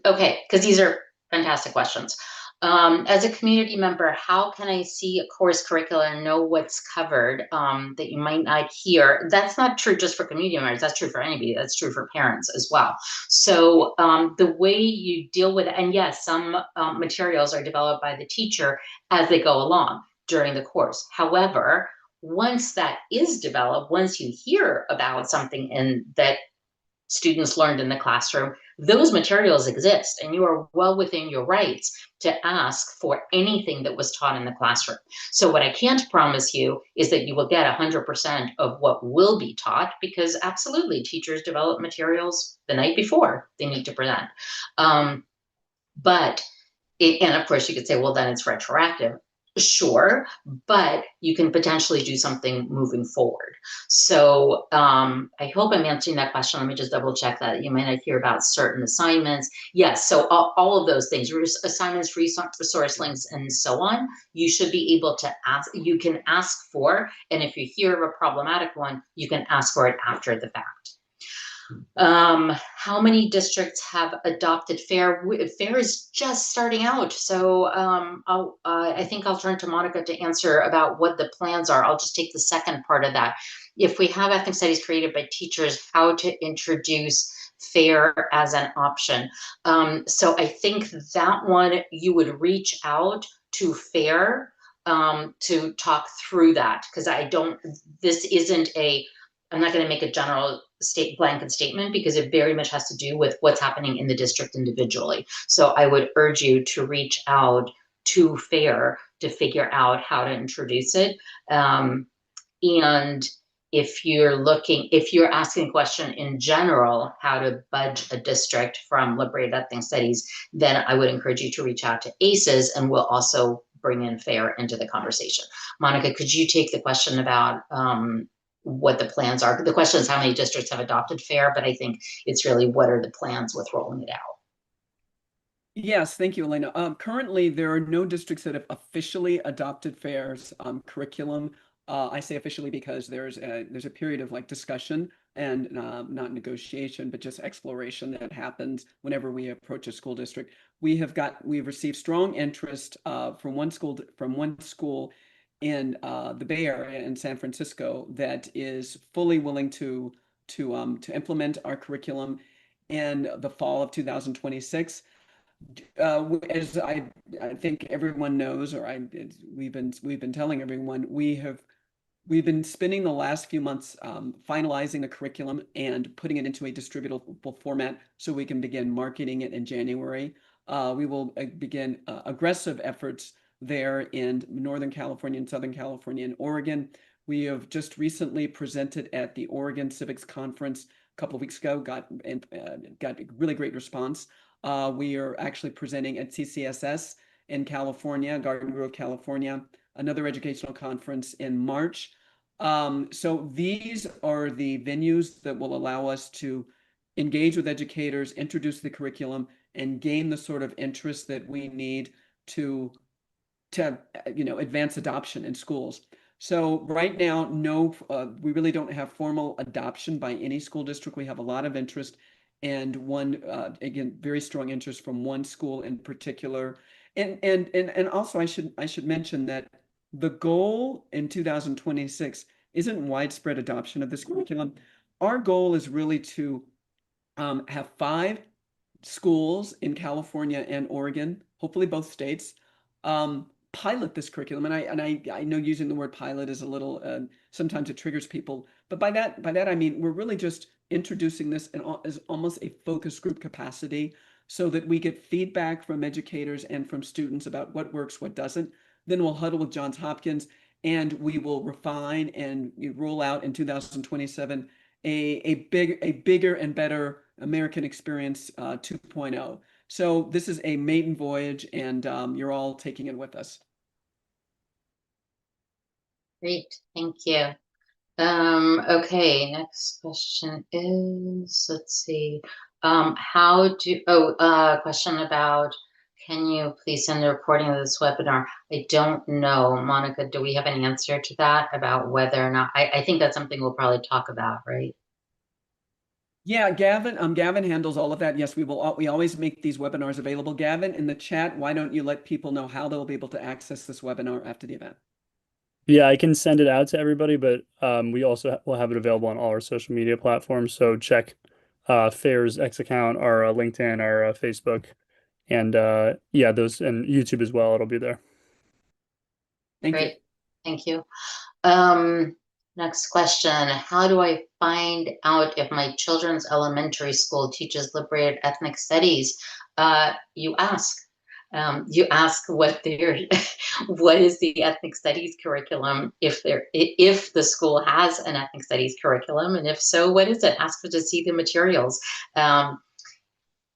Okay, because these are fantastic questions. As a community member, how can I see a course curricula and know what's covered that you might not hear? That's not true just for community members. That's true for anybody. That's true for parents as well. So the way you deal with it, and yes, some materials are developed by the teacher as they go along during the course. However, once that is developed, once you hear about something in that students learned in the classroom, those materials exist and you are well within your rights to ask for anything that was taught in the classroom. So what I can't promise you is that you will get 100% of what will be taught, because absolutely teachers develop materials the night before they need to present. And of course you could say, well, then it's retroactive. Sure, but you can potentially do something moving forward. So I hope I'm answering that question. Let me just double check that. You might not hear about certain assignments. Yes, so all of those things, assignments, resource links, and so on, you should be able to ask, you can ask for, and if you hear of a problematic one, you can ask for it after the fact. How many districts have adopted FAIR? FAIR is just starting out, so I think I'll turn to Monica to answer about what the plans are. I'll just take the second part of that. If we have ethnic studies created by teachers, how to introduce FAIR as an option. So I think that one you would reach out to FAIR to talk through that, because this isn't I'm not going to make a general blanket statement, because it very much has to do with what's happening in the district individually. So I would urge you to reach out to FAIR to figure out how to introduce it. And if you're asking a question in general, how to budge a district from liberated ethnic studies, then I would encourage you to reach out to ACEs, and we'll also bring in FAIR into the conversation. Monica, could you take the question about what the plans are? The question is how many districts have adopted FAIR, but I think it's really what are the plans with rolling it out? Yes, thank you, Elena. Currently, there are no districts that have officially adopted FAIR's curriculum. I say officially because there's a period of like discussion and not negotiation, but just exploration that happens whenever we approach a school district. We've received strong interest from one school in the Bay Area in San Francisco that is fully willing to implement our curriculum in the fall of 2026. As I think everyone knows, we've been telling everyone, we've been spending the last few months finalizing the curriculum and putting it into a distributable format so we can begin marketing it in January. We will begin aggressive efforts there in Northern California and Southern California and Oregon. We have just recently presented at the Oregon Civics Conference a couple of weeks ago, got a really great response. We are actually presenting at CCSS in California, Garden Grove, California, another educational conference in March. So these are the venues that will allow us to engage with educators, introduce the curriculum, and gain the sort of interest that we need to advance adoption in schools. So right now, no, we really don't have formal adoption by any school district. We have a lot of interest, and again, very strong interest from one school in particular. And also, I should mention that the goal in 2026 isn't widespread adoption of this curriculum. Our goal is really to have 5 schools in California and Oregon, hopefully both states, pilot this curriculum. And I know using the word pilot is a little sometimes it triggers people, but by that I mean we're really just introducing this as almost a focus group capacity, so that we get feedback from educators and from students about what works, what doesn't. Then we'll huddle with Johns Hopkins, and we will refine and roll out in 2027 a bigger and better American Experience 2.0. So this is a maiden voyage, and you're all taking it with us. Great, thank you. Okay, next question is, let's see, question about, can you please send a recording of this webinar? I don't know, Monica, do we have an answer to that about whether or not, I think that's something we'll probably talk about, right? Yeah, Gavin handles all of that. Yes, we always make these webinars available. Gavin, in the chat, why don't you let people know how they'll be able to access this webinar after the event? Yeah, I can send it out to everybody, but we also will have it available on all our social media platforms. So check FAIR's X account, our LinkedIn, our Facebook, and yeah, those, and YouTube as well. It'll be there. Thank you. Great, thank you. Next question, how do I find out if my children's elementary school teaches liberated ethnic studies? You ask. You ask what is the ethnic studies curriculum, if the school has an ethnic studies curriculum, and if so, what is it? Ask to see the materials. I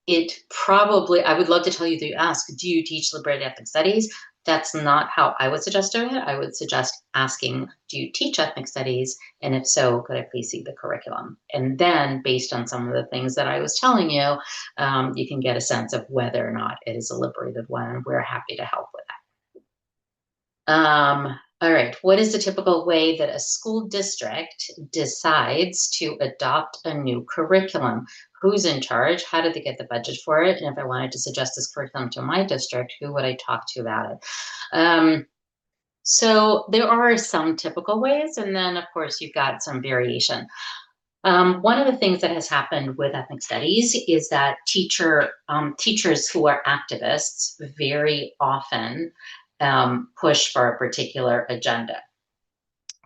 would love to tell you to ask, do you teach liberated ethnic studies? That's not how I would suggest doing it. I would suggest asking, do you teach ethnic studies? And if so, could I please see the curriculum? And then based on some of the things that I was telling you, you can get a sense of whether or not it is a liberated one, and we're happy to help with that. All right, what is the typical way that a school district decides to adopt a new curriculum? Who's in charge? How did they get the budget for it? And if I wanted to suggest this curriculum to my district, who would I talk to about it? So there are some typical ways, and then of course you've got some variation. One of the things that has happened with ethnic studies is that teachers who are activists very often push for a particular agenda.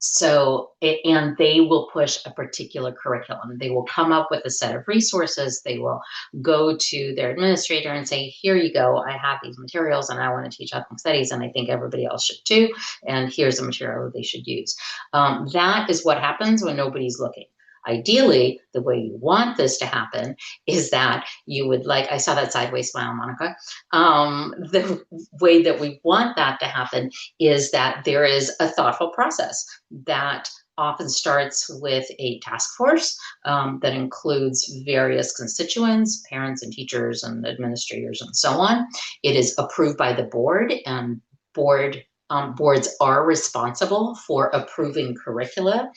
So, and they will push a particular curriculum. They will come up with a set of resources. They will go to their administrator and say, here you go, I have these materials and I want to teach ethnic studies and I think everybody else should too. And here's the material that they should use. That is what happens when nobody's looking. Ideally, the way you want this to happen is that you would like, I saw that sideways smile, Monica. The way that we want that to happen is that there is a thoughtful process that often starts with a task force that includes various constituents, parents and teachers and administrators and so on. It is approved by the board, and boards are responsible for approving curricula.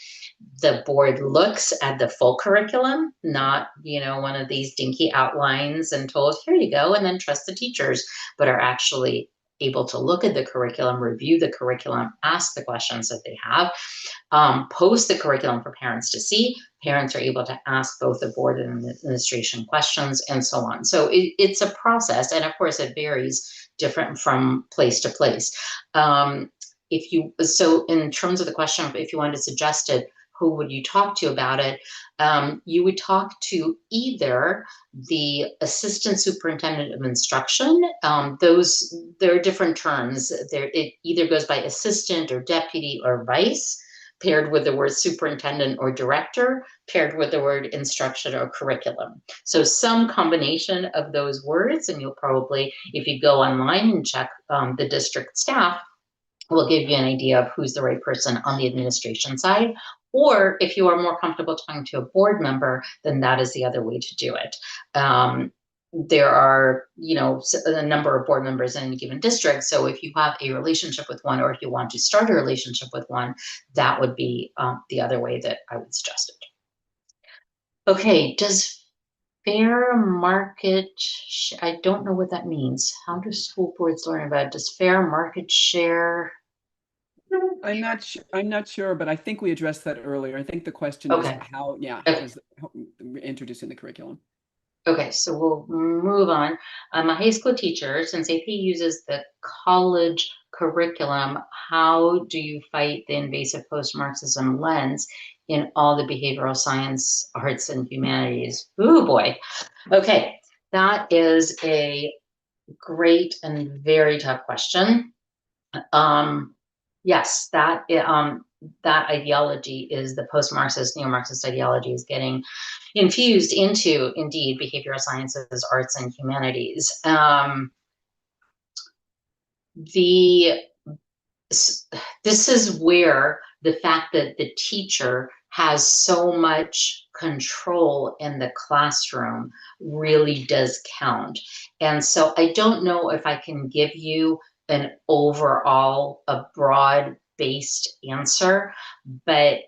The board looks at the full curriculum, not, one of these dinky outlines and told, here you go, and then trust the teachers, but are actually able to look at the curriculum, review the curriculum, ask the questions that they have, post the curriculum for parents to see. Parents are able to ask both the board and administration questions and so on. So it's a process, and of course it varies different from place to place. So in terms of the question of if you wanted to suggest it, who would you talk to about it? You would talk to either the assistant superintendent of instruction. There are different terms. It either goes by assistant or deputy or vice, paired with the word superintendent or director, paired with the word instruction or curriculum. So some combination of those words, and you'll probably, if you go online and check the district staff, will give you an idea of who's the right person on the administration side. Or if you are more comfortable talking to a board member, then that is the other way to do it. There are, a number of board members in any given district. So if you have a relationship with one, or if you want to start a relationship with one, that would be the other way that I would suggest it. Okay, does fair market, I don't know what that means. How do school boards learn about it? Does fair market share? I'm not sure, but I think we addressed that earlier. I think the question is Okay. how, Okay. introducing the curriculum. Okay, so we'll move on. I'm a high school teacher. Since AP uses the college curriculum, how do you fight the invasive post-Marxism lens in all the behavioral science, arts, and humanities? Ooh, boy. Okay, that is a great and very tough question. Yes, that ideology is the post-Marxist, neo-Marxist ideology is getting infused into, indeed, behavioral sciences, arts, and humanities. This is where the fact that the teacher has so much control in the classroom really does count. And so I don't know if I can give you an overall, a broad-based answer, but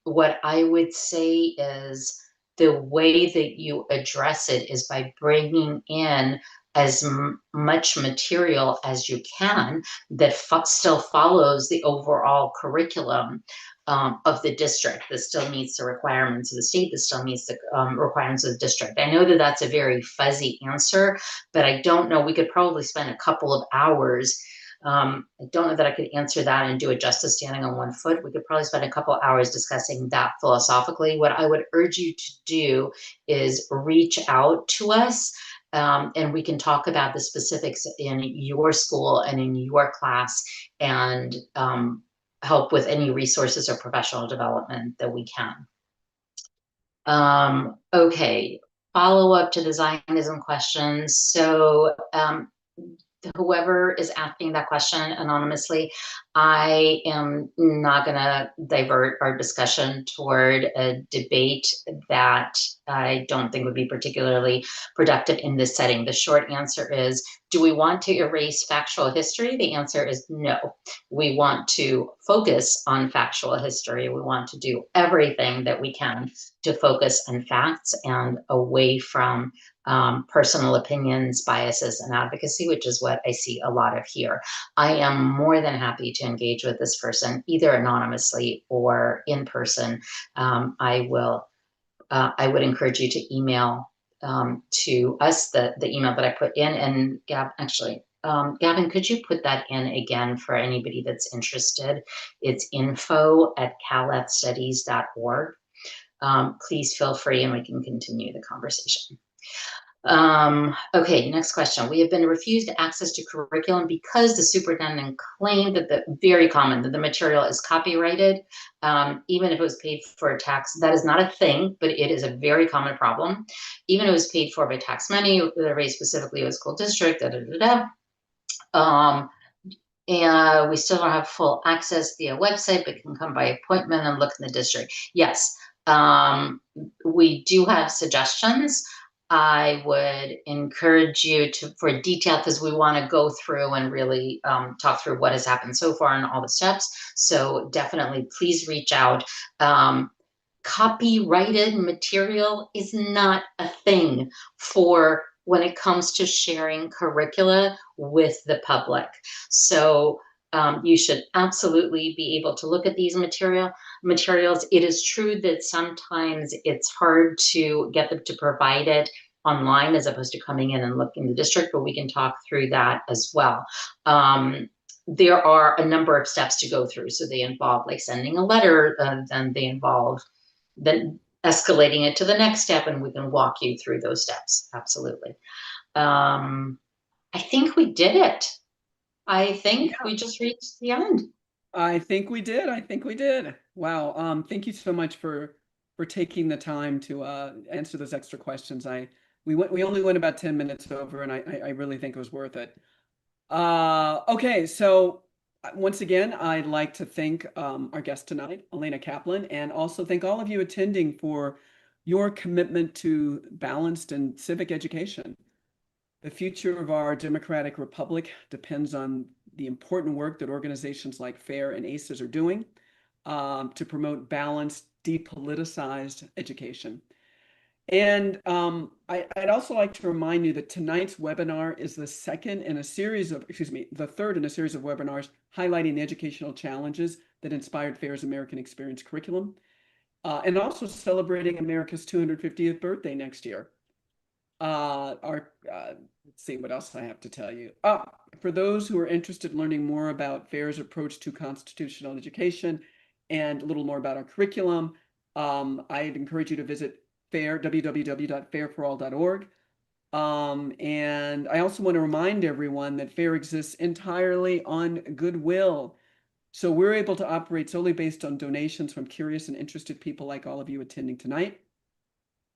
what I would say is the way that you address it is by bringing in as much material as you can that still follows the overall curriculum of the district, that still meets the requirements of the state, that still meets the requirements of the district. I know that that's a very fuzzy answer, but I don't know, we could probably spend a couple of hours. I don't know that I could answer that and do it justice standing on one foot. We could probably spend a couple hours discussing that philosophically. What I would urge you to do is reach out to us, and we can talk about the specifics in your school and in your class, and help with any resources or professional development that we can. Okay, follow up to the Zionism questions. So whoever is asking that question anonymously, I am not going to divert our discussion toward a debate that I don't think would be particularly productive in this setting. The short answer is, do we want to erase factual history? The answer is no. We want to focus on factual history. We want to do everything that we can to focus on facts and away from personal opinions, biases, and advocacy, which is what I see a lot of here. I am more than happy to engage with this person, either anonymously or in person. I would encourage you to email to us the email that I put in. And Gavin, could you put that in again for anybody that's interested? It's info@calfstudies.org. Please feel free and we can continue the conversation. Okay, next question. We have been refused access to curriculum because the superintendent claimed that very common, that the material is copyrighted, even if it was paid for a tax. That is not a thing, but it is a very common problem. Even if it was paid for by tax money, raised specifically with school district, and we still don't have full access via website, but can come by appointment and look in the district. Yes, we do have suggestions. I would encourage you for detail, because we want to go through and really talk through what has happened so far and all the steps. So definitely please reach out. Copyrighted material is not a thing for when it comes to sharing curricula with the public. So you should absolutely be able to look at these materials. It is true that sometimes it's hard to get them to provide it online as opposed to coming in and looking in the district, but we can talk through that as well. There are a number of steps to go through. So they involve like sending a letter, then they involve then escalating it to the next step, and we can walk you through those steps. Absolutely. I think we did it. I think we just reached the end. I think we did. I think we did. Wow. Thank you so much for taking the time to answer those extra questions. We only went about 10 minutes over, and I really think it was worth it. Okay, so once again, I'd like to thank our guest tonight, Elena Kaplan, and also thank all of you attending for your commitment to balanced and civic education. The future of our democratic republic depends on the important work that organizations like FAIR and ACES are doing to promote balanced, depoliticized education. And I'd also like to remind you that tonight's webinar is the third in a series of webinars highlighting the educational challenges that inspired FAIR's American Experience curriculum, and also celebrating America's 250th birthday next year. Let's see what else I have to tell you. For those who are interested in learning more about FAIR's approach to constitutional education and a little more about our curriculum, I'd encourage you to visit www.fairforall.org. And I also want to remind everyone that FAIR exists entirely on goodwill. So we're able to operate solely based on donations from curious and interested people like all of you attending tonight.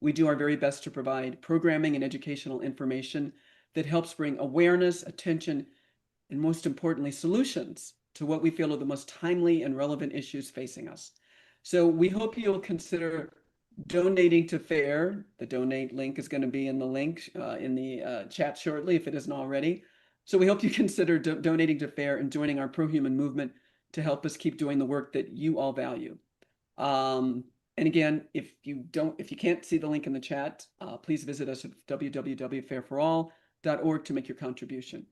We do our very best to provide programming and educational information that helps bring awareness, attention, and most importantly, solutions to what we feel are the most timely and relevant issues facing us. So we hope you'll consider donating to FAIR. The donate link is going to be in the link in the chat shortly, if it isn't already. So we hope you consider donating to FAIR and joining our pro-human movement to help us keep doing the work that you all value. And again, if you can't see the link in the chat, please visit us at www.fairforall.org to make your contribution.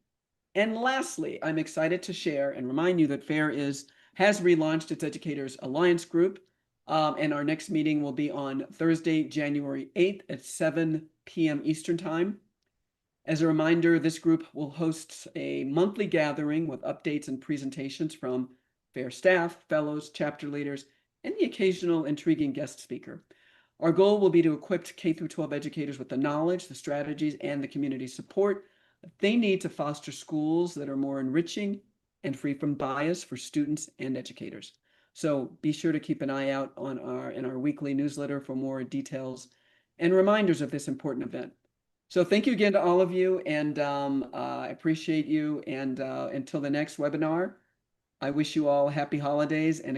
And lastly, I'm excited to share and remind you that FAIR has relaunched its Educators Alliance Group. And our next meeting will be on Thursday, January 8th at 7 p.m. Eastern Time. As a reminder, this group will host a monthly gathering with updates and presentations from FAIR staff, fellows, chapter leaders, and the occasional intriguing guest speaker. Our goal will be to equip K-12 educators with the knowledge, the strategies, and the community support that they need to foster schools that are more enriching and free from bias for students and educators. So be sure to keep an eye out in our weekly newsletter for more details and reminders of this important event. So thank you again to all of you, and I appreciate you. And until the next webinar, I wish you all happy holidays and a good